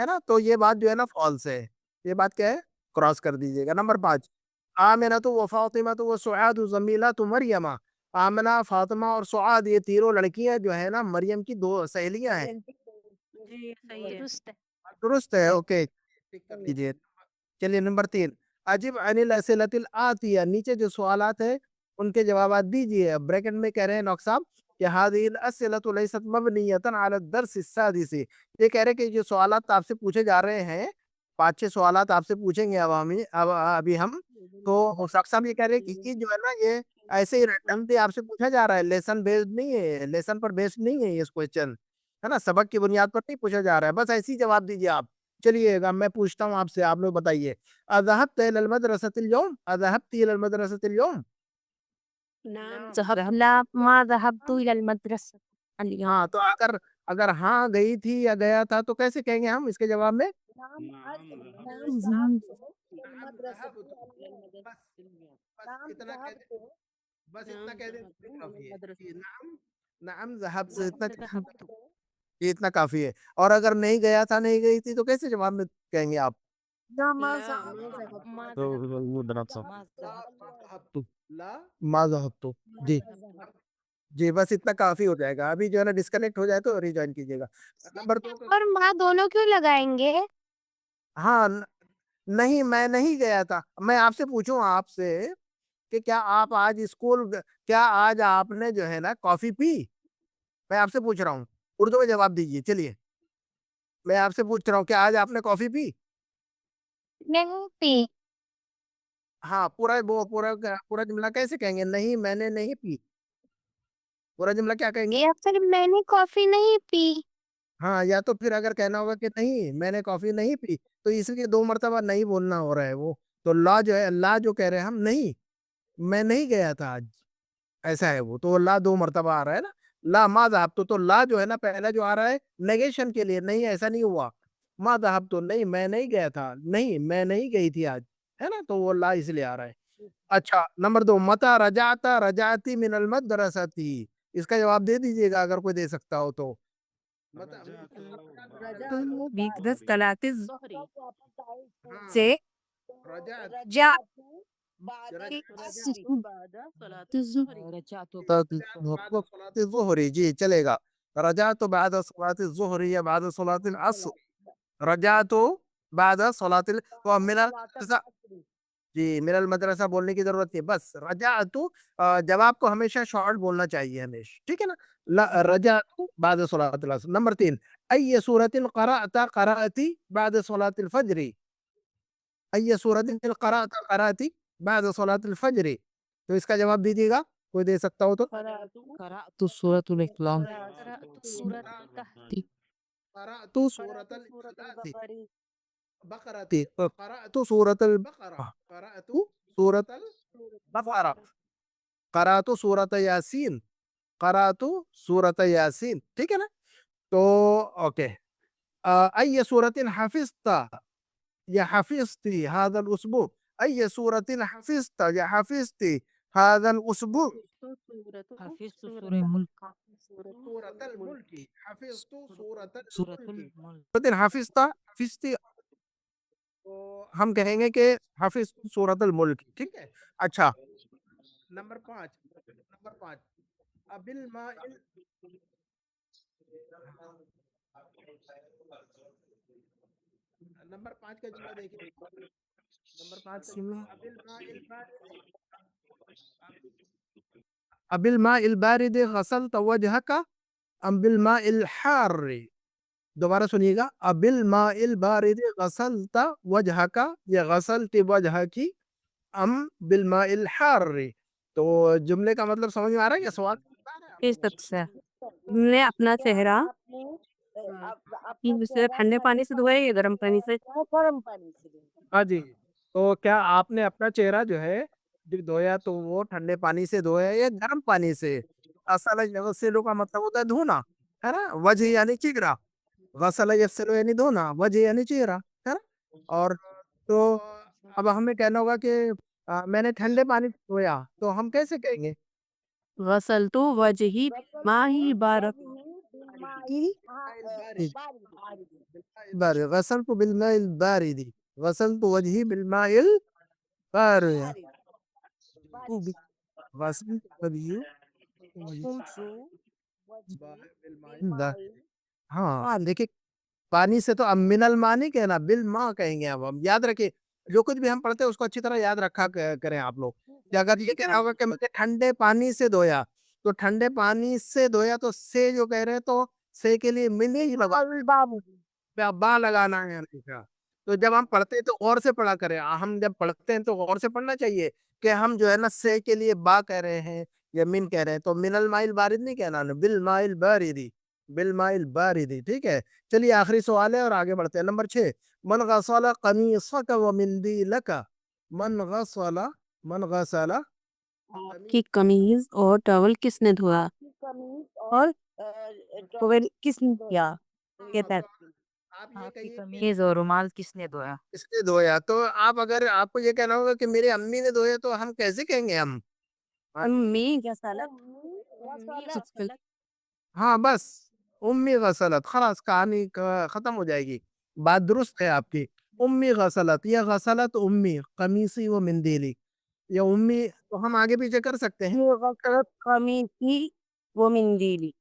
Speaker 1: نا. تو یہ بات جو ہے نا فالس ہے. یہ بات کیا ہے, کراس کر دیجیے گا. نمبر 5 آمنہ و فاطمہ و سعاد زمیلۃ مریم. آمنہ, فاطمہ اور سعاد یہ تینوں لڑکیاں جو ہے نا مریم کی دو سہیلیاں ہیں.
Speaker 6: جی صحیح ہے. درست ہے.
Speaker 1: درست ہے. اوکے ٹک کر لیجیے. چلیے نمبر 3 عجب عن الاسئلۃ الآتیہ, نیچے جو سوالات ہیں ان کے جوابات دیجیے. بریکٹ میں کہہ رہے ہیں نوک صاحب کہ هذه الاسئلۃ لیست مبنیۃ علی الدرس السادس. یہ کہہ رہے کہ جو سوالات آپ سے پوچھے جا رہے ہیں 5-6 سوالات آپ سے پوچھیں گے ابھی ہم, تو ڈاکٹر صاحب یہ کہہ رہے کہ یہ جو ہے نا یہ ایسے ہی رینڈملی آپ سے پوچھا جا رہا ہے, لیسن بیسڈ نہیں ہے, لیسن پر بیسڈ نہیں ہے یہ کوسچن, ہے نا, سبق کی بنیاد پر نہیں پوچھا جا رہا ہے. بس ایسے ہی جواب دیجیے آپ. چلیے گا میں پوچھتا ہوں آپ سے, آپ لوگ بتائیے. اذهبت الى المدرسة اليوم؟ اذهبت الى المدرسة اليوم؟
Speaker 5: لا ما ذهبت الى المدرسة اليوم.
Speaker 1: ہاں تو اگر ہاں گئی تھی یا گیا تھا تو کیسے کہیں گے ہم اس کے جواب میں؟ بس اتنا کہہ دیں کافی ہے. نعم ذهبت
Speaker 6: ذهبت.
Speaker 1: یہ اتنا کافی ہے. اور اگر نہیں گیا تھا نہیں گئی تھی تو کیسے جواب میں کہیں گے آپ؟
Speaker 6: ما
Speaker 3: تو
Speaker 6: ذهبت.
Speaker 3: وہ درات سب.
Speaker 1: ما ذهبت. جی جی بس اتنا کافی ہو جائے گا. ابھی جو ہے نا ڈسکنیکٹ ہو جائے تو ریجوائن کیجیے گا. نمبر 2
Speaker 2: اور ماں دونوں کیوں لگائیں گے؟
Speaker 1: ہاں نہیں میں نہیں گیا تھا. میں آپ سے پوچھوں آپ سے کہ کیا آپ آج اسکول, کیا آج آپ نے جو ہے نا کافی پی؟ میں آپ سے پوچھ رہا ہوں, اردو میں جواب دیجیے. چلیے میں آپ سے پوچھ رہا ہوں کیا آج آپ نے کافی پی؟
Speaker 2: نہیں پی.
Speaker 1: ہاں پورا جملہ کیسے کہیں گے؟ نہیں میں نے نہیں پی. پورا جملہ کیا کہیں گے؟
Speaker 2: یا پھر میں نے کافی نہیں پی.
Speaker 1: ہاں یا تو پھر اگر کہنا ہوگا کہ نہیں میں نے کافی نہیں پی تو اس لیے 2 مرتبہ نہیں بولنا ہو رہا ہے. وہ تو لا جو ہے, لا جو کہہ رہے ہیں ہم, نہیں میں نہیں گیا تھا آج, ایسا ہے وہ. تو لا 2 مرتبہ آ رہا ہے نا. لا ما ذهبت, تو لا جو ہے نا پہلا جو آ رہا ہے نیگیشن کے لیے, نہیں ایسا نہیں ہوا. ما ذهبت نہیں میں نہیں گیا تھا, نہیں میں نہیں گئی تھی آج, ہے نا. تو وہ لا اس لیے آ رہا ہے. اچھا نمبر 2 متى رجعت رجعتی من المدرسة, اس کا جواب دے دیجیے گا اگر کوئی دے سکتا ہو تو.
Speaker 2: سے جا
Speaker 1: الظهر, جی چلے گا. رجعت بعد صلاة الظهر یا بعد صلاة العصر. رجعت بعد صلاة من المدرسة, جی من المدرسہ بولنے کی ضرورت ہے. بس رجعت جواب کو ہمیشہ شارٹ بولنا چاہیے ہمیشہ, ٹھیک ہے نا. رجعت بعد صلاة العصر. نمبر 3 ای سورة قرأت قرأتی بعد صلاة الفجر. ای سورة قرأت بعد صلاة الفجر. تو اس کا جواب دیجیے گا, کوئی دے سکتا ہو تو.
Speaker 4: تو سورۃ الاخلاص.
Speaker 6: قرأت سورة الكهف.
Speaker 1: قرأت سورة الاخلاص. بقرتی قرأت سورة البقرة قرأت سورة البقرة قرأت سورة یاسین قرأت سورة یاسین ٹھیک ہے نا. تو اوکے ای سورة حفظت یا حفظتی هذا الاسبوع ای سورة حفظت یا حفظتی هذا الاسبوع
Speaker 4: حفظ تو سورہ ملک
Speaker 1: سورة الملك حفظت سورة
Speaker 4: سورۃ
Speaker 1: الملك
Speaker 4: الملک.
Speaker 1: سورة حفظت حفظتی تو ہم کہیں گے کہ حفظ سورۃ الملک ٹھیک ہے. اچھا نمبر 5 ابالماء نمبر 5 کا جملہ دیکھیں. نمبر 5 کا جملہ ابالماء البارد غسلت وجهك ام بالماء الحار. دوبارہ سنیے گا ابالماء البارد غسلت وجهك یا غسلت وجهك ام بالماء الحار. تو جملے کا مطلب سمجھ میں آ رہا ہے یا سوال
Speaker 5: کس طرح سے تم نے اپنا چہرہ سے ٹھنڈے پانی سے دھویا یا گرم پانی سے؟
Speaker 1: ہاں جی. تو کیا آپ نے اپنا چہرہ جو ہے دھویا تو وہ ٹھنڈے پانی سے دھویا یا گرم پانی سے؟ اصل یغسلو کا مطلب ہوتا ہے دھونا ہے نا. وجہ یعنی چہرہ غسل یغسلو یعنی دھونا وجہ یعنی چہرہ ہے نا. اور تو اب ہمیں کہنا ہوگا کہ میں نے ٹھنڈے پانی سے دھویا تو ہم کیسے کہیں گے؟
Speaker 5: غسلت وجہی ماہی بارک
Speaker 1: البارد غسلت بالماء البارد غسلت وجهي بالماء البارد غسلت وجهي ہاں دیکھیں پانی سے تو اب من الماء نہیں کہنا بالماء کہیں گے. اب ہم یاد رکھیں جو کچھ بھی ہم پڑھتے ہیں اس کو اچھی طرح یاد رکھا کریں آپ لوگ. اگر یہ کہنا ہوگا کہ میں نے ٹھنڈے پانی سے دھویا تو ٹھنڈے پانی سے دھویا تو سے جو کہہ رہے ہیں تو سے کے لیے من ہی لگا با لگانا ہے ہمیشہ. تو جب ہم پڑھتے ہیں تو غور سے پڑھا کریں. ہم جب پڑھتے ہیں تو غور سے پڑھنا چاہیے کہ ہم جو ہے نا سے کے لیے با کہہ رہے ہیں یا من کہہ رہے ہیں. تو من الماء البارد نہیں کہنا بالماء البارد بالماء البارد ٹھیک ہے. چلیے آخری سوال ہے اور آگے بڑھتے ہیں. نمبر 6 من غسل قمیصک ومندیلک من غسل
Speaker 5: آپ کی قمیض اور ٹاول کس نے دھویا اور ٹاول کس نے کیا کہتا ہے
Speaker 1: آپ یہ
Speaker 4: آپ کی
Speaker 1: کہیے کہ
Speaker 4: قمیض اور رومال کس نے دھویا؟
Speaker 1: اس نے دھویا. تو آپ اگر آپ کو یہ کہنا ہوگا کہ میری امی نے دھویا تو ہم کیسے کہیں گے؟ ہم
Speaker 5: امی کیا سالت
Speaker 1: ہاں بس امی غسلت خلاص کہانی ختم ہو جائے گی. بات درست ہے آپ کی. امی غسلت یا غسلت امی قمیصی و مندیلی یا امی تو ہم آگے پیچھے کر سکتے ہیں.
Speaker 5: قمیصی وہ مندیلی.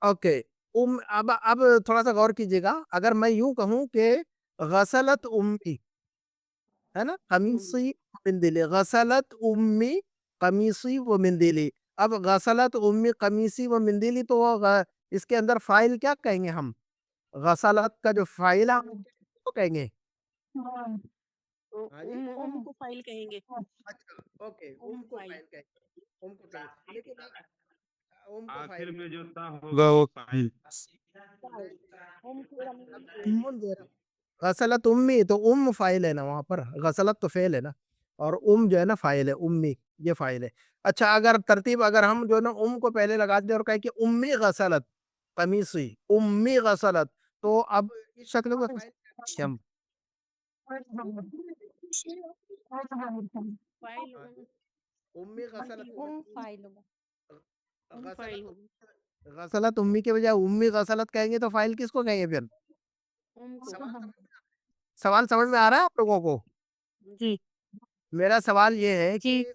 Speaker 1: اوکے اب تھوڑا سا غور کیجیے گا. اگر میں یوں کہوں کہ غسلت امی ہے نا قمیصی و مندیلی غسلت امی قمیصی و مندیلی. اب غسلت امی قمیصی و مندیلی تو اس کے اندر فائل کیا کہیں گے ہم؟ غسلت کا جو فائل ہے وہ کہیں گے
Speaker 5: ام کو فائل کہیں گے.
Speaker 1: اوکے ام کو فائل کہیں گے. ام کو کہیں گے لیکن ام کو
Speaker 3: آخر
Speaker 1: فائل
Speaker 3: میں جو تا ہوگا وہ فاعل.
Speaker 1: غسلت امی تو ام فائل ہے نا وہاں پر. غسلت تو فعل ہے نا اور ام جو ہے نا فائل ہے. امی یہ فائل ہے. اچھا اگر ترتیب اگر ہم جو ہے نا ام کو پہلے لگا دیں اور کہیں کہ امی غسلت قمیصی امی غسلت تو اب اس شکل کو ہم امی غسلت غسلت امی کے بجائے امی غسلت کہیں گے تو فائل کس کو کہیں گے پھر؟ سوال سمجھ میں آ رہا ہے آپ لوگوں کو؟
Speaker 5: جی
Speaker 1: میرا سوال یہ ہے
Speaker 5: جی
Speaker 1: کہ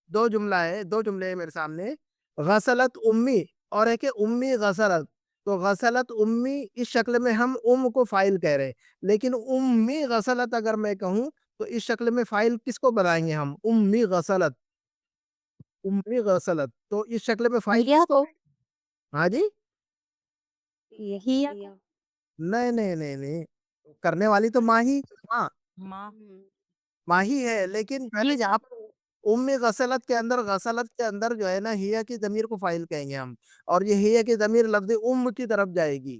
Speaker 1: دو جملے ہیں میرے سامنے. غسلت امی اور ہے کہ امی غسلت. تو غسلت امی اس شکل میں ہم ام کو فائل کہہ رہے ہیں لیکن امی غسلت اگر میں کہوں تو اس شکل میں فائل کس کو بنائیں گے ہم؟ امی غسلت تو اس شکل میں فائل کس کو؟ ہاں جی
Speaker 5: یہی
Speaker 1: نہیں کرنے والی تو
Speaker 4: ماں
Speaker 1: ماہی ہے لیکن پہلے جہاں امی غسلت کے اندر جو ہے نا ہیا کی ضمیر کو فائل کہیں گے ہم اور یہ ہیا کی ضمیر لفظ ام کی طرف جائے گی.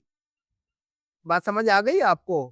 Speaker 1: بات سمجھ آ گئی آپ کو؟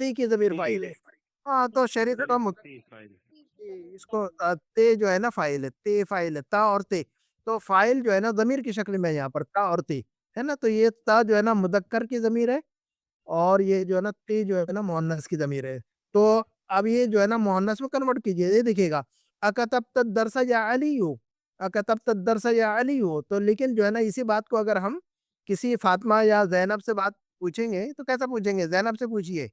Speaker 1: تی کی ضمیر فاعل ہے. ہاں تو شریف کا اس کو تے جو ہے نا فائل ہے، تے فائل ہے، تا اور تے. تو فائل جو ہے نا ضمیر کی شکل میں یہاں پر تا اور تے ہے نا. تو یہ تا جو ہے نا مذکر کی ضمیر ہے اور یہ جو ہے نا تے جو ہے نا مؤنث کی ضمیر ہے. تو اب یہ جو ہے نا مؤنث میں کنورٹ کیجئے. یہ دیکھیے گا اکتبت الدرس یا علی ہو، اکتبت الدرس یا علی ہو. تو لیکن جو ہے نا اسی بات کو اگر ہم کسی فاطمہ یا زینب سے بات پوچھیں گے تو کیسا پوچھیں گے؟ زینب سے پوچھیے.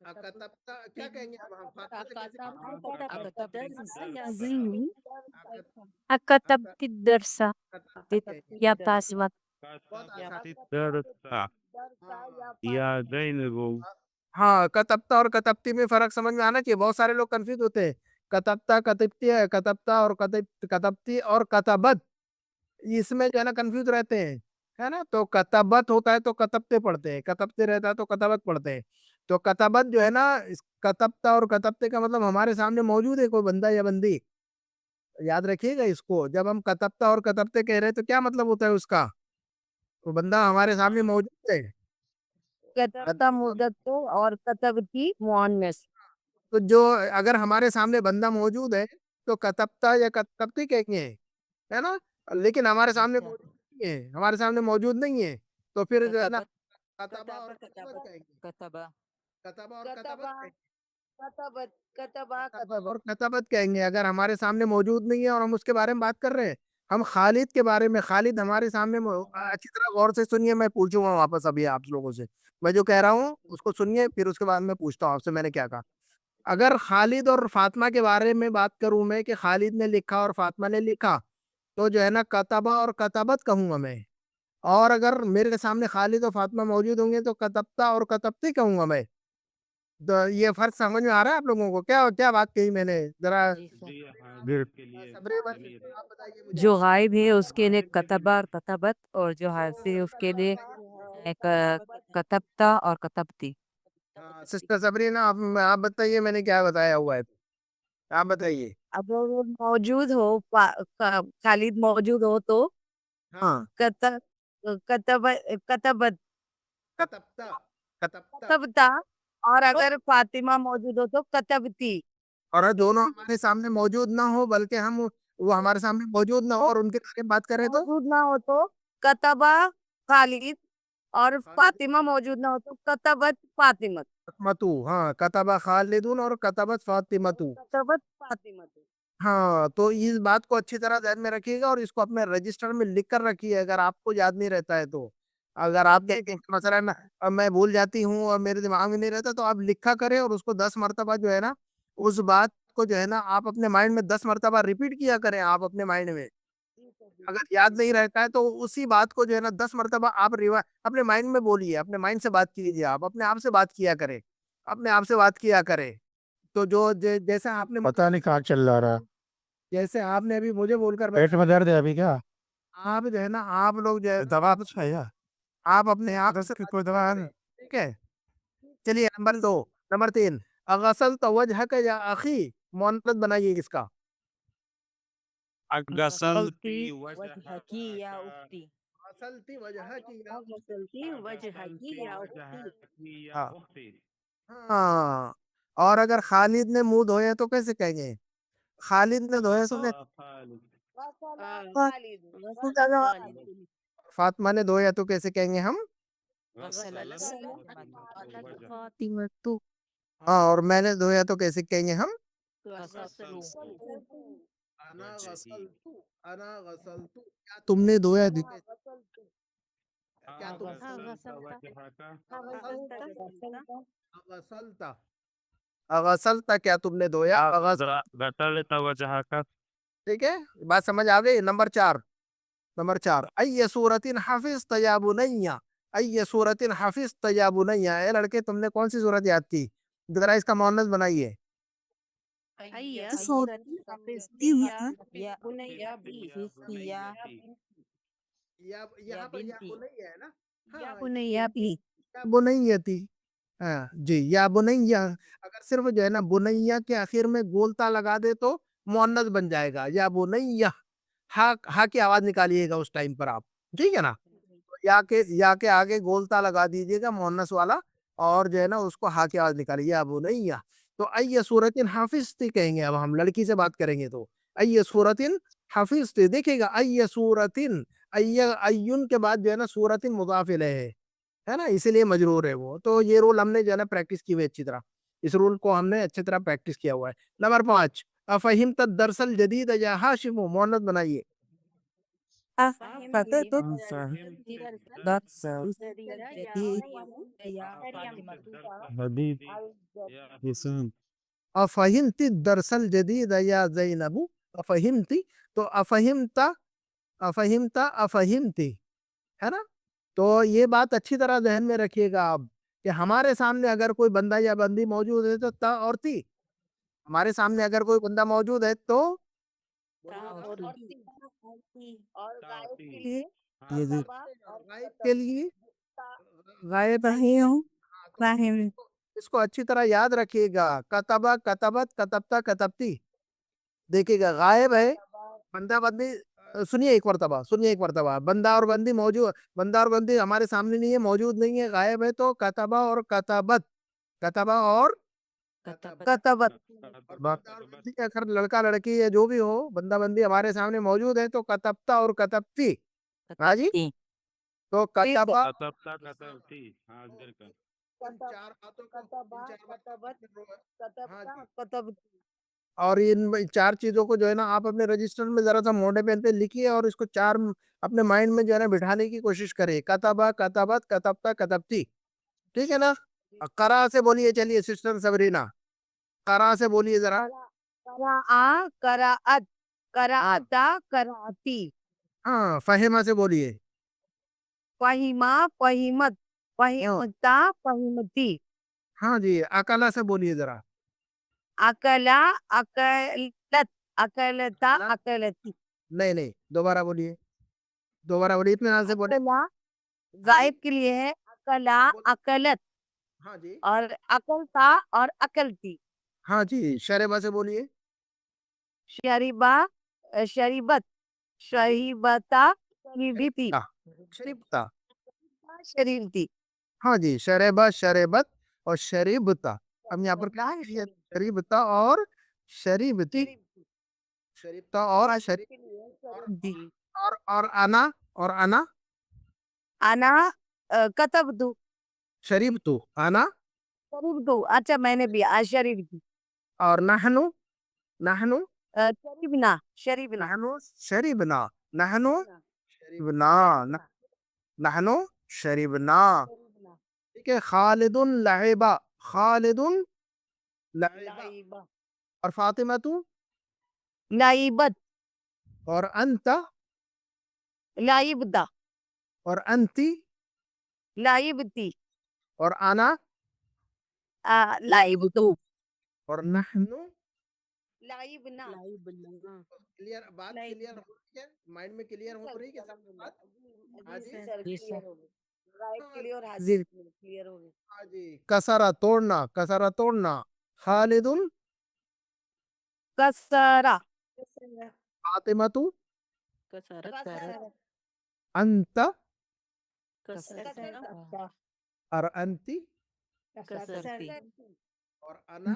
Speaker 1: اکتبت کیا کہیں گے اب ہم فاطمہ سے کیسے
Speaker 5: أكتبت الدرس يا باسمة.
Speaker 1: بہت آسان.
Speaker 3: یا زینب
Speaker 1: ہاں کتبتا اور کتبتی میں فرق سمجھ میں آنا چاہیے. بہت سارے لوگ کنفیوز ہوتے ہیں. کتبتا کتبتی ہے، کتبتا اور کتبتی اور کتبت اس میں جو ہے نا کنفیوز رہتے ہیں ہے نا. تو کتبت ہوتا ہے تو کتبتے پڑھتے ہیں، کتبتے رہتا ہے تو کتبت پڑھتے ہیں. تو کتبت جو ہے نا کتبتا اور کتبتے کا مطلب ہمارے سامنے موجود ہے کوئی بندہ یا بندی. یاد رکھیے گا اس کو. جب ہم کتبتا اور کتبتے کہہ رہے ہیں تو کیا مطلب ہوتا ہے اس کا؟ وہ بندہ ہمارے سامنے موجود ہے.
Speaker 2: کتبتا مدت اور کتبتی مؤنث.
Speaker 1: تو جو اگر ہمارے سامنے بندہ موجود ہے تو کتبتا یا کتبتی کہیں گے ہے نا. لیکن ہمارے سامنے موجود نہیں ہے، ہمارے سامنے موجود نہیں ہے تو پھر جو ہے نا کتبا اور کتبت کہیں گے.
Speaker 4: کتبہ
Speaker 1: کتبا اور کتبت کہیں گے.
Speaker 2: کتبا
Speaker 1: کتبت اور کتبت کہیں گے اگر ہمارے سامنے موجود نہیں ہے اور ہم اس کے بارے میں بات کر رہے ہیں. ہم خالد کے بارے میں، خالد ہمارے سامنے اچھی طرح غور سے سنیے. میں پوچھوں گا واپس ابھی آپ لوگوں سے، میں جو کہہ رہا ہوں اس کو سنیے پھر اس کے بعد میں پوچھتا ہوں آپ سے میں نے کیا کہا. اگر خالد اور فاطمہ کے بارے میں بات کروں میں کہ خالد نے لکھا اور فاطمہ نے لکھا تو جو ہے نا کتبہ اور کتبت کہوں گا میں. اور اگر میرے سامنے خالد اور فاطمہ موجود ہوں گے تو کتبتا اور کتبتی کہوں گا میں. تو یہ فرق سمجھ میں آ رہا ہے آپ لوگوں کو؟ کیا کیا بات کہی میں نے ذرا صبری آپ بتائیے مجھے.
Speaker 4: جو غائب ہے اس کے لیے کتبہ اور کتبت، اور جو حاضر ہے اس کے لیے کتبتا اور کتبتی.
Speaker 1: سسٹر صبری آپ بتائیے میں نے کیا بتایا ہوا ہے. آپ بتائیے.
Speaker 2: اب وہ موجود ہو خالد موجود ہو تو
Speaker 1: ہاں
Speaker 2: کتبت
Speaker 1: کتبتا کتبتا
Speaker 2: کتبتا، اور اگر فاطمہ موجود ہو تو کتبتی.
Speaker 1: اور دونوں ہمارے سامنے موجود نہ ہو بلکہ ہم وہ ہمارے سامنے موجود نہ ہو اور ان کے بارے میں بات کریں تو
Speaker 2: موجود نہ ہو تو کتبہ خالد، اور فاطمہ موجود نہ ہو تو کتبت فاطمہ.
Speaker 1: متو. ہاں کتبہ خالدون اور کتبت فاطمتو.
Speaker 2: کتبت فاطمہ.
Speaker 1: ہاں تو اس بات کو اچھی طرح ذہن میں رکھیے گا اور اس کو اپنے رجسٹر میں لکھ کر رکھیے اگر آپ کو یاد نہیں رہتا ہے تو. اگر آپ مثلاً میں بھول جاتی ہوں اور میرے دماغ میں نہیں رہتا تو آپ لکھا کریں اور اس کو 10 مرتبہ جو ہے نا اس بات کو جو ہے نا آپ اپنے مائنڈ میں 10 مرتبہ ریپیٹ کیا کریں. آپ اپنے مائنڈ میں اگر یاد نہیں رہتا ہے تو اسی بات کو جو ہے نا 10 مرتبہ آپ اپنے مائنڈ میں بولیے، اپنے مائنڈ سے بات کیجیے. آپ اپنے آپ سے بات کیا کریں، اپنے آپ سے بات کیا کریں. تو جو جیسا آپ نے
Speaker 7: پتہ نہیں کہاں چل رہا.
Speaker 1: جیسے آپ نے ابھی مجھے بول کر
Speaker 7: پیٹ میں درد ہے ابھی کیا؟
Speaker 1: آپ جو ہے نا آپ لوگ جو ہے
Speaker 7: دوا تو ہے یار.
Speaker 1: آپ اپنے آپ سے
Speaker 7: کوئی دوا ہے نا؟
Speaker 1: ٹھیک ہے. چلیے نمبر 2. نمبر 3 غسلت وجهك یا اخی مؤنث بنائیے اس کا.
Speaker 3: غسلتی
Speaker 4: وجہکی یا اختی.
Speaker 1: غسلت وجهك یا
Speaker 3: یا اختی.
Speaker 1: ہاں. اور اگر خالد نے منہ دھویا تو کیسے کہیں گے؟ خالد نے دھویا تو فاطمہ نے دھویا تو کیسے کہیں گے ہم؟
Speaker 5: فاطمة.
Speaker 1: ہاں. اور میں نے دھویا تو کیسے کہیں گے ہم؟ انا غسلت. کیا تم نے دھویا؟ کیا تم غسلت غسلت کیا تم نے دھویا؟
Speaker 3: غسلت وجہک.
Speaker 1: ٹھیک ہے بات سمجھ آ گئی. نمبر 4. نمبر 4 ای سورۃ حفظت یا بنی. ای سورۃ حفظت یا بنی. اے لڑکے تم نے کون سی سورت یاد کی؟ ذرا اس کا مؤنث بنائیے. یہاں پر یا بنی ہے نا. یا بنیتی. ہاں جی یا بنیا. اگر صرف جو ہے نا بنیا کے آخر میں گولتا لگا دے تو مؤنث بن جائے گا. یا بنیا. ہا کی آواز نکالیے گا اس ٹائم پر آپ. ٹھیک ہے نا. یا کے آگے گولتا لگا دیجیے گا مؤنث والا، اور جو ہے نا اس کو ہا کی آواز نکالیے، یا ابو نہیں یا. تو ای صورت حافظ تھی کہیں گے. اب ہم لڑکی سے بات کریں گے تو ای صورت حافظ تھی. دیکھیے گا ای صورت، ایون کے بعد جو ہے نا صورت مضاف الیہ ہے نا، اسی لیے مجرور ہے وہ. تو یہ رول ہم نے جو ہے نا پریکٹس کی ہوئی اچھی طرح، اس رول کو ہم نے اچھی طرح پریکٹس کیا ہوا ہے. نمبر 5، افہمت الدرس الجدید یا ہاشم، مؤنث بنائیے. افہمت الدرس الجدید یا زینب، افہمتی تو افہمتا، افہمتی ہے نا. تو یہ بات اچھی طرح ذہن میں رکھیے گا آپ، کہ ہمارے سامنے اگر کوئی بندہ یا بندی موجود ہے تو تا اور تی. ہمارے سامنے اگر کوئی بندہ موجود ہے تو
Speaker 2: اور غائب کے لیے
Speaker 1: غائب کے لیے
Speaker 2: غائب ہی ہوں فاہم.
Speaker 1: اس کو اچھی طرح یاد رکھیے گا. کتبہ، کتبت، کتبتا، کتبتی. دیکھیے گا غائب ہے بندہ بندی. سنیے ایک مرتبہ بندہ اور بندی موجود، بندہ اور بندی ہمارے سامنے نہیں ہے، موجود نہیں ہے، غائب ہے. تو کتبہ اور کتبت، کتبہ اور
Speaker 2: کتبت.
Speaker 1: بندہ اور بندی کا اگر لڑکا لڑکی ہے جو بھی ہو، بندہ بندی ہمارے سامنے موجود ہے تو کتبتا اور کتبتی. ہاں جی. تو کتبہ چار باتوں کو اور ان چار چیزوں کو جو ہے نا آپ اپنے رجسٹر میں ذرا سا موٹے پین پہ لکھیے، اور اس کو چار اپنے مائنڈ میں جو ہے نا بٹھانے کی کوشش کرے. کتبہ، کتبت، کتبتا، کتبتی. ٹھیک ہے نا. قرأ سے بولیے. چلیے سسٹر سبرینا، قرأ سے بولیے ذرا.
Speaker 2: قرأ، قرأت، قرأتا، قرأتی.
Speaker 1: ہاں. فہمہ سے بولیے.
Speaker 2: فہیمہ، فہیمت، فہمتا، فہمتی.
Speaker 1: ہاں جی. اکلا سے بولیے ذرا.
Speaker 2: اکلا، اکلت، اکلتا، اکلتی.
Speaker 1: نہیں، دوبارہ بولیے. اتنے سے بولے.
Speaker 2: اکلا غائب کے لیے ہے، اکلا، اکلت،
Speaker 1: ہاں جی.
Speaker 2: اور اکلتا اور اکلتی.
Speaker 1: ہاں جی. شربہ سے بولیے.
Speaker 2: شریبہ، شریبت، شریبتا، شریبتی.
Speaker 1: شریبتا.
Speaker 2: شریبتی.
Speaker 1: ہاں جی. شربہ، شربت اور شریبتا. اب یہاں پر کیا ہے؟ شریبتا اور شریبتی. شریبتا اور
Speaker 2: شریبتی.
Speaker 1: اور انا، اور انا
Speaker 2: انا کتبتو.
Speaker 1: شریبتو. انا
Speaker 2: شریبتو. اچھا میں نے بھی شریبتی.
Speaker 1: اور نحنو، نحنو
Speaker 2: شریبنا، شریبنا.
Speaker 1: نحنو شریبنا. نحنو شریبنا. نحنو شریبنا. ٹھیک ہے. خالد لعبا، خالد لعبا. اور فاطمہ تو،
Speaker 2: لائبت،
Speaker 1: اور انت،
Speaker 2: لائبتا،
Speaker 1: اور انتی،
Speaker 2: لائبتی.
Speaker 1: اور انا،
Speaker 2: لائبتو.
Speaker 1: اور نحنو.
Speaker 2: لائبنا.
Speaker 1: کلیئر بات؟ کلیئر ہو رہی ہے مائنڈ میں؟ کلیئر ہو رہی ہے سب بات؟ ہاں جی.
Speaker 2: غائب کے لیے اور حاضر کے لیے کلیئر ہو گئی.
Speaker 1: ہاں جی. کسرہ توڑنا، کسرہ توڑنا. خالد،
Speaker 2: کسرہ،
Speaker 1: فاطمہ تو،
Speaker 2: کسرہ،
Speaker 1: انت،
Speaker 2: کسرہ،
Speaker 1: اور انتی،
Speaker 2: کسرتی،
Speaker 1: اور انا.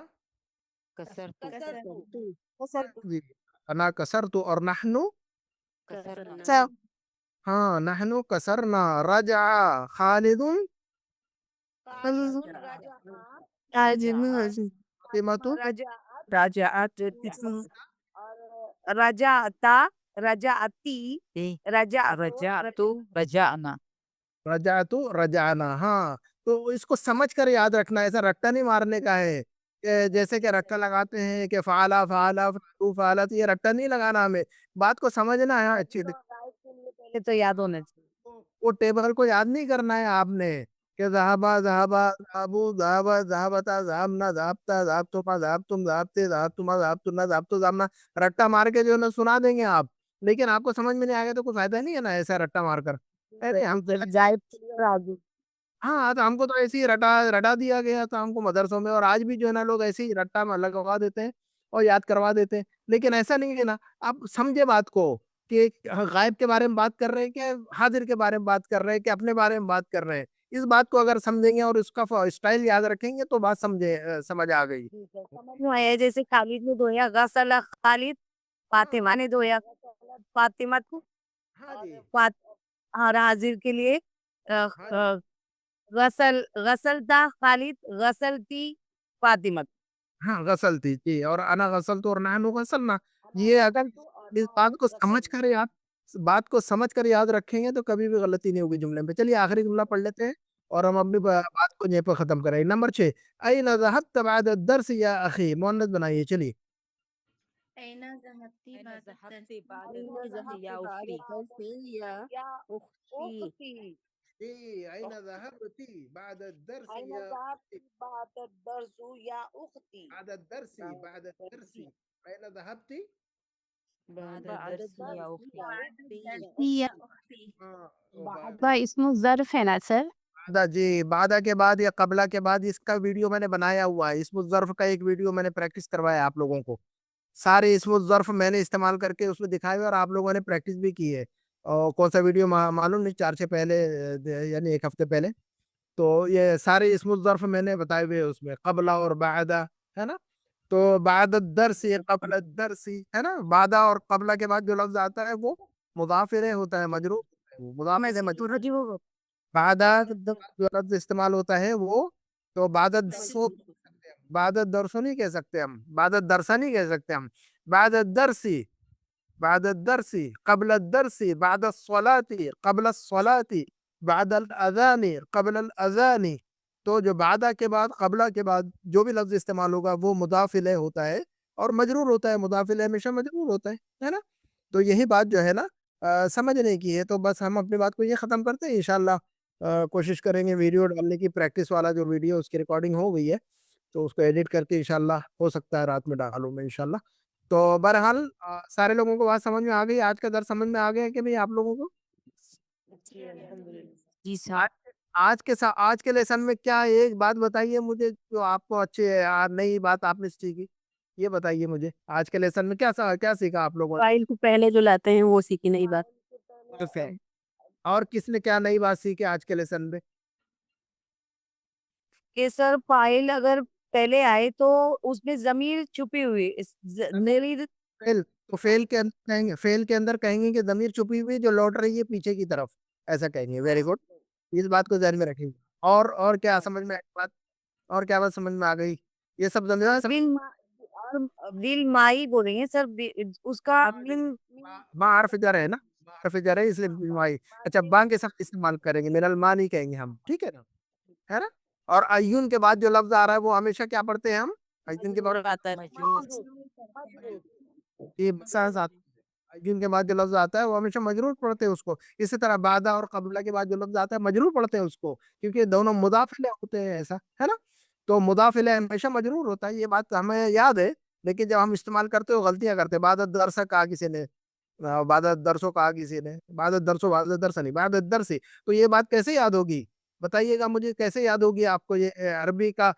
Speaker 2: کسرتو،
Speaker 1: جی. انا کسرتو. اور نحنو.
Speaker 2: کسرنا.
Speaker 1: ہاں. نحنو کسرنا. رجع خالد، فاطمہ تو،
Speaker 2: رجعت، رجعتا، رجعتی،
Speaker 4: رجعت رجعنا.
Speaker 1: رجعتو رجعنا. ہاں. تو اس کو سمجھ کر یاد رکھنا ہے، ایسا رٹا نہیں مارنے کا ہے کہ جیسے کہ رٹا لگاتے ہیں کہ فعلا فعلا تو فعلت. یہ رٹا نہیں لگانا، ہمیں بات کو سمجھنا ہے اچھی
Speaker 2: پہلے تو یاد ہونا چاہیے.
Speaker 1: وہ ٹیبل کو یاد نہیں کرنا ہے آپ نے کہ ذہبا ذہبا ذہبو ذہبا ذہبتا ذہبنا ذہبتا ذہبتما ذہبتم ذہبتے ذہبتما ذہبتنا ذہبتو ذہبنا. رٹا مار کے جو ہے نا سنا دیں گے آپ، لیکن آپ کو سمجھ میں نہیں آئے گا تو کوئی فائدہ نہیں ہے نا ایسا رٹا مار کر. ارے ہم ہاں. تو ہم کو تو ایسے ہی رٹا دیا گیا تھا ہم کو مدرسوں میں، اور آج بھی جو ہے نا لوگ ایسے ہی رٹا میں لگوا دیتے ہیں اور یاد کروا دیتے ہیں. لیکن ایسا نہیں ہے نا. آپ سمجھے بات کو کہ غائب کے بارے میں بات کر رہے ہیں کہ حاضر کے بارے میں بات کر رہے ہیں کہ اپنے بارے میں بات کر رہے ہیں. اس بات کو اگر سمجھیں گے اور اس کا اسٹائل یاد رکھیں گے تو بات سمجھ آ گئی.
Speaker 2: سمجھ میں آیا جیسے خالد نے دھویا غسل خالد، فاطمہ نے دھویا فاطمہ کو،
Speaker 1: ہاں جی
Speaker 2: اور حاضر کے لیے غسل تھا خالد، غسل تھی فاطمہ.
Speaker 1: ہاں غسل تھی جی، اور انا غسل تو اور نحن غسلنا. یہ اگر اس بات کو سمجھ کر یاد رکھیں گے تو کبھی بھی غلطی نہیں ہوگی جملے میں. چلیے آخری جملہ پڑھ لیتے ہیں اور ہم اپنی بات کو یہیں پہ ختم کریں. نمبر 6 این ذهبت بعد الدرس یا اخی، مؤنث بنائیے. چلیے
Speaker 6: أين ذهبت
Speaker 4: أين
Speaker 6: بعد
Speaker 4: ذهبت
Speaker 6: الدرس؟
Speaker 4: بعد الدرس يا أختي؟
Speaker 2: أختي
Speaker 1: جی این ذهبت بعد الدرس
Speaker 2: أين
Speaker 1: یا
Speaker 2: ذهبت بعد الدرس يا أختي؟
Speaker 1: بعد الدرس این ذهبت
Speaker 4: بعد الدرس يا أختي.
Speaker 6: بعد الدرس يا أختي.
Speaker 5: با اسم الظرف ہے نا سر؟
Speaker 1: بعدہ جی، بعدہ کے بعد یا قبلہ کے بعد، اس کا ویڈیو میں نے بنایا ہوا ہے. اسم الظرف کا ایک ویڈیو میں نے پریکٹس کروایا آپ لوگوں کو. سارے اسم الظرف میں نے استعمال کر کے اس میں دکھائے ہوئے اور آپ لوگوں نے پریکٹس بھی کی ہے. اور کون سا ویڈیو معلوم نہیں، 4 سے پہلے یعنی 1 ہفتے پہلے. تو یہ سارے اسم الظرف میں نے بتائے ہوئے اس میں، قبلہ اور بعدہ ہے نا. تو بعد الدرس قبل الدرس ہے نا. بعدہ اور قبلہ کے بعد جو لفظ آتا ہے وہ مضاف الیہ ہوتا ہے، مجرور. مضاف الیہ مجرور. بعدہ جو لفظ استعمال ہوتا ہے وہ تو بعد الدرسو نہیں کہہ سکتے ہم، بعد الدرسہ نہیں کہہ سکتے ہم. بعد الدرسی، بعد الدرسی قبل الدرسی، بعد الصلاة قبل الصلاة، بعد الاذان قبل الاذان. تو جو بعدہ کے بعد قبلہ کے بعد جو بھی لفظ استعمال ہوگا وہ مضاف الیہ ہوتا ہے اور مجرور ہوتا ہے. مضاف الیہ ہمیشہ مجرور ہوتا ہے نا. تو یہی بات جو ہے نا سمجھنے کی ہے. تو بس ہم اپنی بات کو یہ ختم کرتے ہیں. انشاءاللہ کوشش کریں گے ویڈیو ڈالنے کی. پریکٹس والا جو ویڈیو اس کی ریکارڈنگ ہو گئی ہے تو اس کو ایڈٹ کر کے انشاءاللہ ہو سکتا ہے رات میں ڈالوں میں انشاءاللہ. تو بہرحال سارے لوگوں کو بات سمجھ میں آ گئی. آج کا درس سمجھ میں آ گیا کہ بھئی آپ لوگوں کو؟
Speaker 4: جی سر.
Speaker 1: آج کے لیسن میں کیا ایک بات بتائیے مجھے جو آپ کو اچھی نئی بات آپ نے سیکھی، یہ بتائیے مجھے آج کے لیسن میں کیا سیکھا آپ لوگوں
Speaker 5: فائل کو پہلے جو لاتے ہیں وہ سیکھی نئی بات.
Speaker 1: نے؟ اور کس نے کیا نئی بات سیکھی آج کے لیسن میں؟
Speaker 2: کہ سر فائل اگر پہلے آئے تو اس میں ضمیر چھپی ہوئی
Speaker 1: تو فیل کے اندر کہیں گے کہ ضمیر چھپی ہوئی جو لوٹ رہی ہے پیچھے کی طرف، ایسا کہیں گے. ویری گڈ، اس بات کو ذہن میں رکھیں گے. اور کیا سمجھ میں بات، اور کیا بات سمجھ میں آ گئی؟ یہ سب
Speaker 2: دل مائی بول رہی ہیں سر، اس کا
Speaker 1: ماں حرف جر ہے نا، حرف جر ہے اس لیے مائی. اچھا باں کے ساتھ استعمال کریں گے، من الماء نہیں کہیں گے ہم، ٹھیک ہے نا، ہے نا. اور ایون کے بعد جو لفظ آ رہا ہے وہ ہمیشہ کیا پڑھتے ہیں ہم؟ ایون کے بعد ایون کے بعد جو لفظ آتا ہے وہ ہمیشہ مجرور پڑھتے ہیں اس کو. اسی طرح بعدہ اور قبلہ کے بعد جو لفظ آتا ہے مجرور پڑھتے ہیں اس کو، کیونکہ دونوں مضاف الیہ ہوتے ہیں، ایسا ہے نا. تو مضاف الیہ ہمیشہ مجرور ہوتا ہے، یہ بات ہمیں یاد ہے. لیکن جب ہم استعمال کرتے ہو غلطیاں کرتے ہیں. بعد الدرس کہا کسی نے، بعد الدرسو کہا کسی نے، بعد الدرسو بعد الدرس نہیں، بعد الدرس. تو یہ بات کیسے یاد ہوگی بتائیے گا مجھے، کیسے یاد ہوگی آپ کو؟ یہ عربی کا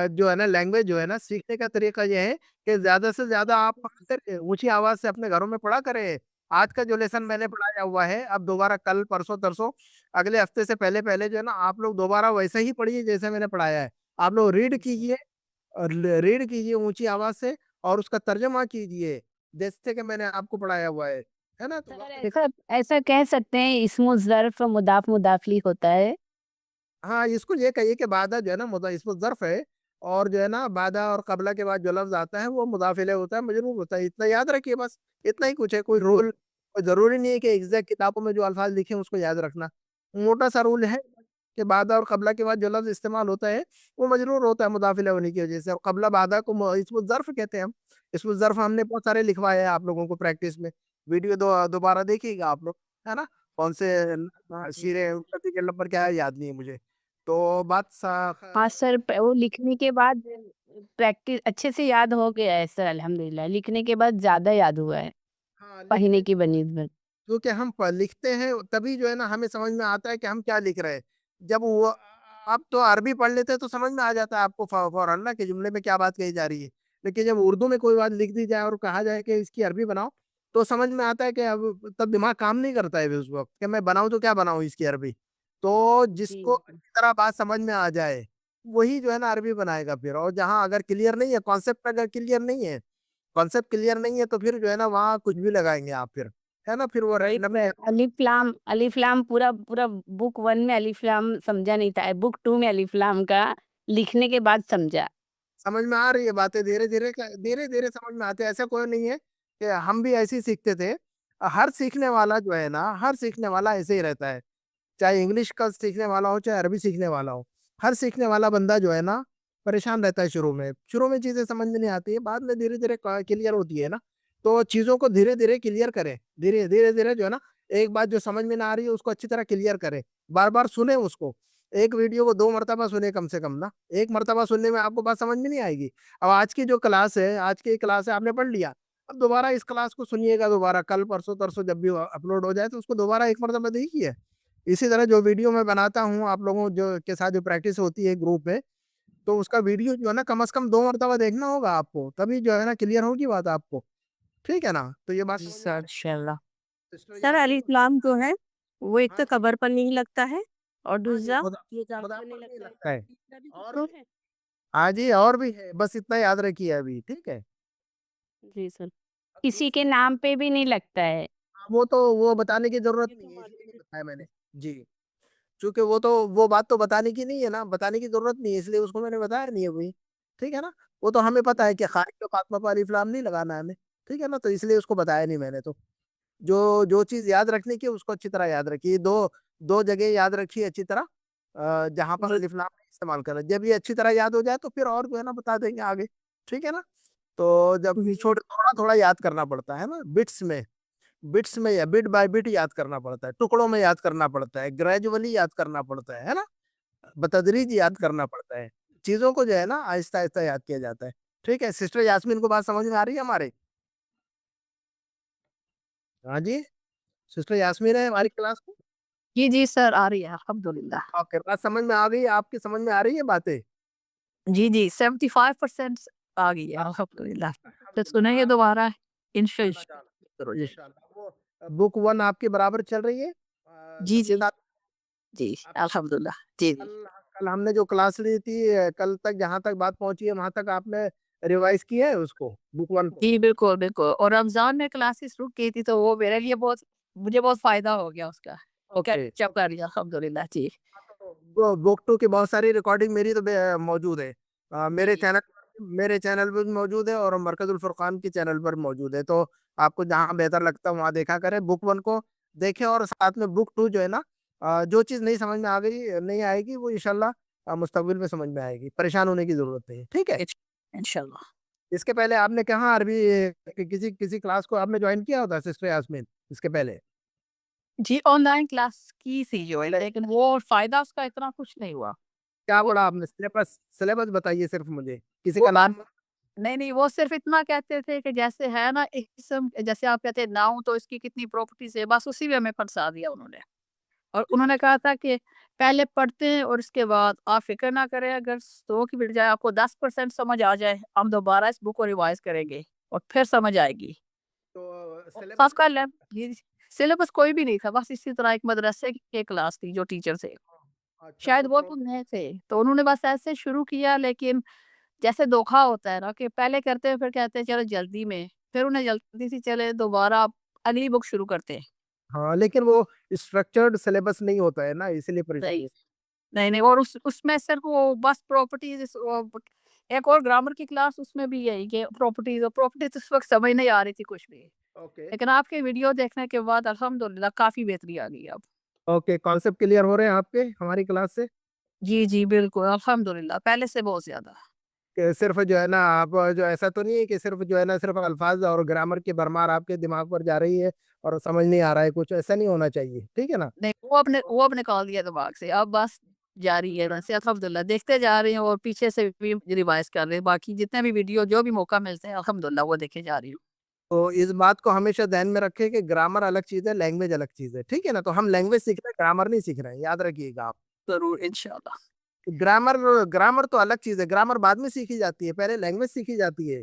Speaker 1: جو ہے نا لینگویج جو ہے نا، سیکھنے کا طریقہ یہ ہے کہ زیادہ سے زیادہ آپ اونچی آواز سے اپنے گھروں میں پڑھا کریں. آج کا جو لیسن میں نے پڑھایا ہوا ہے، اب دوبارہ کل پرسوں ترسوں اگلے ہفتے سے پہلے جو ہے نا آپ لوگ دوبارہ ویسے ہی پڑھیے جیسے میں نے پڑھایا ہے. آپ لوگ ریڈ کیجئے، اور ریڈ کیجئے اونچی آواز سے، اور اس کا ترجمہ کیجئے جیسے کہ میں نے آپ کو پڑھایا ہوا ہے نا.
Speaker 5: سر ایسا کہہ سکتے ہیں اسم الظرف مضاف مضافلی ہوتا ہے.
Speaker 1: ہاں اس کو یہ کہیے کہ بعدہ جو ہے نا اسم الظرف ہے، اور جو ہے نا بعدہ اور قبلہ کے بعد جو لفظ آتا ہے وہ مضاف الیہ ہوتا ہے، مجرور ہوتا ہے. اتنا یاد رکھیے بس، اتنا ہی کچھ ہے. کوئی رول ضروری نہیں ہے کہ ایگزیکٹ کتابوں میں جو الفاظ لکھے ہیں اس کو یاد رکھنا. موٹا سا رول ہے کہ بعدہ اور قبلہ کے بعد جو لفظ استعمال ہوتا ہے وہ مجرور ہوتا ہے مضاف الیہ ہونے کی وجہ سے. اور قبلہ بعدہ کو اسم الظرف کہتے ہیں ہم. اسم الظرف ہم نے بہت سارے لکھوائے ہیں آپ لوگوں کو پریکٹس میں. ویڈیو دوبارہ دیکھیے گا آپ لوگ، ہے نا. کون سے شیریں کے نمبر کیا ہے یاد نہیں ہے مجھے. تو بات
Speaker 5: ہاں سر وہ لکھنے کے بعد پریکٹس اچھے سے یاد ہو گیا ہے سر الحمدللہ. لکھنے کے بعد زیادہ یاد ہوا ہے پڑھنے کی بنسبت.
Speaker 1: کیونکہ ہم لکھتے ہیں تبھی جو ہے نا ہمیں سمجھ میں آتا ہے کہ ہم کیا لکھ رہے ہیں. جب وہ آپ تو عربی پڑھ لیتے تو سمجھ میں آ جاتا ہے آپ کو فوراً نا کہ جملے میں کیا بات کہی جا رہی ہے. لیکن جب اردو میں کوئی بات لکھ دی جائے اور کہا جائے کہ اس کی عربی بناؤ تو سمجھ میں آتا ہے کہ اب تب دماغ کام نہیں کرتا ہے اس وقت کہ میں بناؤں تو کیا بناؤں اس کی عربی. تو جس
Speaker 5: جی
Speaker 1: کو اچھی طرح بات سمجھ میں آ جائے وہی جو ہے نا عربی بنائے گا پھر. اور جہاں اگر کلیئر نہیں ہے کانسیپٹ، اگر کلیئر نہیں ہے کانسیپٹ کلیئر نہیں ہے تو پھر جو ہے نا وہاں کچھ بھی لگائیں گے آپ پھر، ہے نا. پھر وہ رینڈم
Speaker 5: الف لام پورا پورا بک 1 میں الف لام سمجھا نہیں تھا، بک 2 میں الف لام کا لکھنے کے بعد سمجھا.
Speaker 1: سمجھ میں آ رہی ہے باتیں دھیرے دھیرے دھیرے دھیرے سمجھ میں آتے ہیں. ایسا کوئی نہیں ہے کہ ہم بھی ایسے ہی سیکھتے تھے. ہر سیکھنے والا جو ہے نا، ہر سیکھنے والا ایسے ہی رہتا ہے، چاہے انگلش کا سیکھنے والا ہو چاہے عربی سیکھنے والا ہو. ہر سیکھنے والا بندہ جو ہے نا پریشان رہتا ہے شروع میں چیزیں سمجھ میں نہیں آتی ہے، بعد میں دھیرے دھیرے کلیئر ہوتی ہے نا. تو چیزوں کو دھیرے دھیرے کلیئر کریں، دھیرے دھیرے دھیرے جو ہے نا ایک بات جو سمجھ میں نہ آ رہی ہے اس کو اچھی طرح کلیئر کریں، بار بار سنیں اس کو. ایک ویڈیو کو 2 مرتبہ سنیں کم سے کم نا. ایک مرتبہ سننے میں آپ کو بات سمجھ میں نہیں آئے گی. اب آج کی جو کلاس ہے، آج کی کلاس ہے آپ نے پڑھ لیا، اب دوبارہ اس کلاس کو سنیے گا، دوبارہ کل پرسوں ترسوں جب بھی اپلوڈ ہو جائے تو اس کو دوبارہ ایک مرتبہ دیکھیے. اسی طرح جو ویڈیو میں بناتا ہوں آپ لوگوں جو کے ساتھ جو پریکٹس ہوتی ہے گروپ میں، تو اس کا ویڈیو جو ہے نا کم از کم 2 مرتبہ دیکھنا ہوگا آپ کو، تبھی جو ہے نا کلیئر ہوگی بات آپ کو. ٹھیک ہے نا. تو یہ بات
Speaker 4: جی
Speaker 1: سمجھ میں
Speaker 4: سر
Speaker 1: آ
Speaker 4: انشاءاللہ.
Speaker 1: رہی ہے؟
Speaker 2: سر الف لام جو ہے وہ ایک تو
Speaker 1: ہاں
Speaker 2: قبر پر نہیں لگتا ہے اور
Speaker 1: ہاں جی،
Speaker 2: دوسرا
Speaker 1: خدا
Speaker 2: یہ جان
Speaker 1: خدا
Speaker 2: پر
Speaker 1: پر
Speaker 2: نہیں
Speaker 1: نہیں
Speaker 2: لگتا
Speaker 1: لگتا ہے.
Speaker 2: ہے.
Speaker 1: اور
Speaker 2: تو
Speaker 1: بھی ہاں جی اور بھی ہے، بس اتنا یاد رکھیے ابھی. ٹھیک ہے.
Speaker 2: جی سر.
Speaker 5: کسی کے نام پہ بھی نہیں لگتا ہے.
Speaker 1: وہ تو وہ بتانے کی ضرورت نہیں ہے، اس لیے نہیں بتایا میں نے. جی چونکہ وہ بات تو بتانے کی نہیں ہے نا، بتانے کی ضرورت نہیں ہے، اس لیے اس کو میں نے بتایا نہیں ہے ابھی. ٹھیک ہے نا. وہ تو ہمیں پتا ہے کہ خالق و فاطمہ پر الف لام نہیں لگانا ہے ہمیں. ٹھیک ہے نا. تو اس لیے اس کو بتایا نہیں میں نے. تو جو چیز یاد رکھنے کی اس کو اچھی طرح یاد رکھیے. دو جگہ یاد رکھیے اچھی طرح، جہاں پر الف لام استعمال کرنا. جب یہ اچھی طرح یاد ہو جائے تو پھر اور جو ہے نا بتا دیں گے آگے. ٹھیک ہے نا. تو جب تھوڑا تھوڑا یاد کرنا پڑتا ہے نا، بٹس میں یا بٹ بائی بٹ یاد کرنا پڑتا ہے، ٹکڑوں میں یاد کرنا پڑتا ہے، گریجولی یاد کرنا پڑتا ہے نا، بتدریج یاد کرنا پڑتا ہے. چیزوں کو جو ہے نا آہستہ آہستہ یاد کیا جاتا ہے. ٹھیک ہے. سسٹر یاسمین کو بات سمجھ میں آ رہی ہے ہمارے؟ ہاں جی سسٹر یاسمین ہے ہماری کلاس کو.
Speaker 2: جی جی سر آ رہی ہے الحمدللہ.
Speaker 1: اوکے بات سمجھ میں آ گئی، آپ کی سمجھ میں آ رہی ہے باتیں؟
Speaker 2: جی جی 75% آ گئی ہے الحمدللہ. تو سنیں گے دوبارہ
Speaker 1: انشاءاللہ. وہ بک 1 آپ کے برابر چل رہی ہے؟
Speaker 2: جی جی جی
Speaker 1: آپ-
Speaker 2: الحمدللہ. جی جی
Speaker 1: کل ہم نے جو کلاس لی تھی، کل تک جہاں تک بات پہنچی ہے وہاں تک آپ نے ریوائز کیا ہے اس کو، بک 1 کو؟
Speaker 2: جی بالکل بالکل. اور رمضان میں کلاسز رک گئی تھی تو وہ میرے لیے مجھے بہت فائدہ ہو گیا اس کا.
Speaker 1: اوکے.
Speaker 2: چپ کر لیا الحمدللہ. جی
Speaker 1: بک 2 کی بہت ساری ریکارڈنگ میری تو موجود ہے میرے چینل پر موجود ہے اور مرکز الفرقان کی چینل پر موجود ہے. تو آپ کو جہاں بہتر لگتا ہے وہاں دیکھا کریں. بک 1 کو دیکھیں اور ساتھ میں بک 2 جو ہے نا، جو چیز نہیں سمجھ میں نہیں آئے گی وہ انشاءاللہ مستقبل میں سمجھ میں آئے گی. پریشان ہونے کی ضرورت نہیں. ٹھیک ہے.
Speaker 2: انشاءاللہ.
Speaker 1: اس کے پہلے آپ نے کہاں عربی کسی کلاس کو آپ نے جوائن کیا ہوتا سسٹر یاسمین اس کے پہلے؟
Speaker 2: جی آن لائن کلاس کی تھی جو ہے، لیکن وہ فائدہ اس کا اتنا کچھ نہیں ہوا.
Speaker 1: کیا پڑھا آپ نے؟ سلیبس بتائیے صرف مجھے، کسی
Speaker 2: وہ
Speaker 1: کا نام.
Speaker 2: نہیں وہ صرف اتنا کہتے تھے کہ جیسے ہے نا ایک قسم، جیسے آپ کہتے ہیں ناؤن تو اس کی کتنی پراپرٹیز ہے، بس اسی میں ہمیں پھنسا دیا انہوں نے. اور انہوں نے کہا تھا کہ پہلے پڑھتے ہیں اور اس کے بعد آپ فکر نہ کریں، اگر 100 کی بجائے آپ کو 10% سمجھ آ جائے ہم دوبارہ اس بک کو ریوائز کریں گے اور پھر سمجھ آئے گی. خاص کر سلیبس کوئی بھی نہیں تھا، بس اسی طرح ایک مدرسے کی کلاس تھی جو ٹیچر تھے شاید وہ تو نئے تھے تو انہوں نے بس ایسے شروع کیا. لیکن جیسے دھوکا ہوتا ہے نا کہ پہلے کرتے ہیں پھر کہتے ہیں چلو جلدی میں، پھر انہیں جلدی سے چلے دوبارہ اگلی بک شروع کرتے ہیں.
Speaker 1: ہاں لیکن وہ اسٹرکچرڈ سلیبس نہیں ہوتا ہے نا، اسی لیے پریشان.
Speaker 2: صحیح. نہیں اور اس میں صرف وہ بس پراپرٹیز، ایک اور گرامر کی کلاس اس میں بھی یہی کہ پراپرٹیز اس وقت سمجھ نہیں آ رہی تھی کچھ بھی.
Speaker 1: اوکے
Speaker 2: لیکن آپ کے ویڈیو دیکھنے کے بعد الحمدللہ کافی بہتری آ گئی اب.
Speaker 1: اوکے. کانسیپٹ کلیئر ہو رہے ہیں آپ کے ہماری کلاس سے؟
Speaker 2: جی جی بالکل الحمدللہ پہلے سے بہت زیادہ.
Speaker 1: کہ صرف جو ہے نا آپ جو ایسا تو نہیں ہے کہ صرف جو ہے نا صرف الفاظ اور گرامر کی بھرمار آپ کے دماغ پر جا رہی ہے اور سمجھ نہیں آ رہا ہے کچھ، ایسا نہیں ہونا چاہیے. ٹھیک ہے نا.
Speaker 2: نہیں وہ اب نکال دیا دماغ سے، اب بس جاری ہے ویسے الحمدللہ دیکھتے جا رہے ہیں اور پیچھے سے بھی ریوائز کر رہے ہیں. باقی جتنے بھی ویڈیو جو بھی موقع ملتے ہیں الحمدللہ وہ دیکھے جا رہی ہوں.
Speaker 1: تو اس بات کو ہمیشہ ذہن میں رکھے کہ گرامر الگ چیز ہے، لینگویج الگ چیز ہے. ٹھیک ہے نا. تو ہم لینگویج سیکھ رہے ہیں، گرامر نہیں سیکھ رہے ہیں، یاد رکھیے گا آپ.
Speaker 2: ضرور انشاءاللہ.
Speaker 1: گرامر تو الگ چیز ہے، گرامر بعد میں سیکھی جاتی ہے، پہلے لینگویج سیکھی جاتی ہے.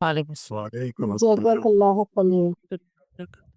Speaker 7: وعلیکم السلام
Speaker 5: جزاک اللہ خیر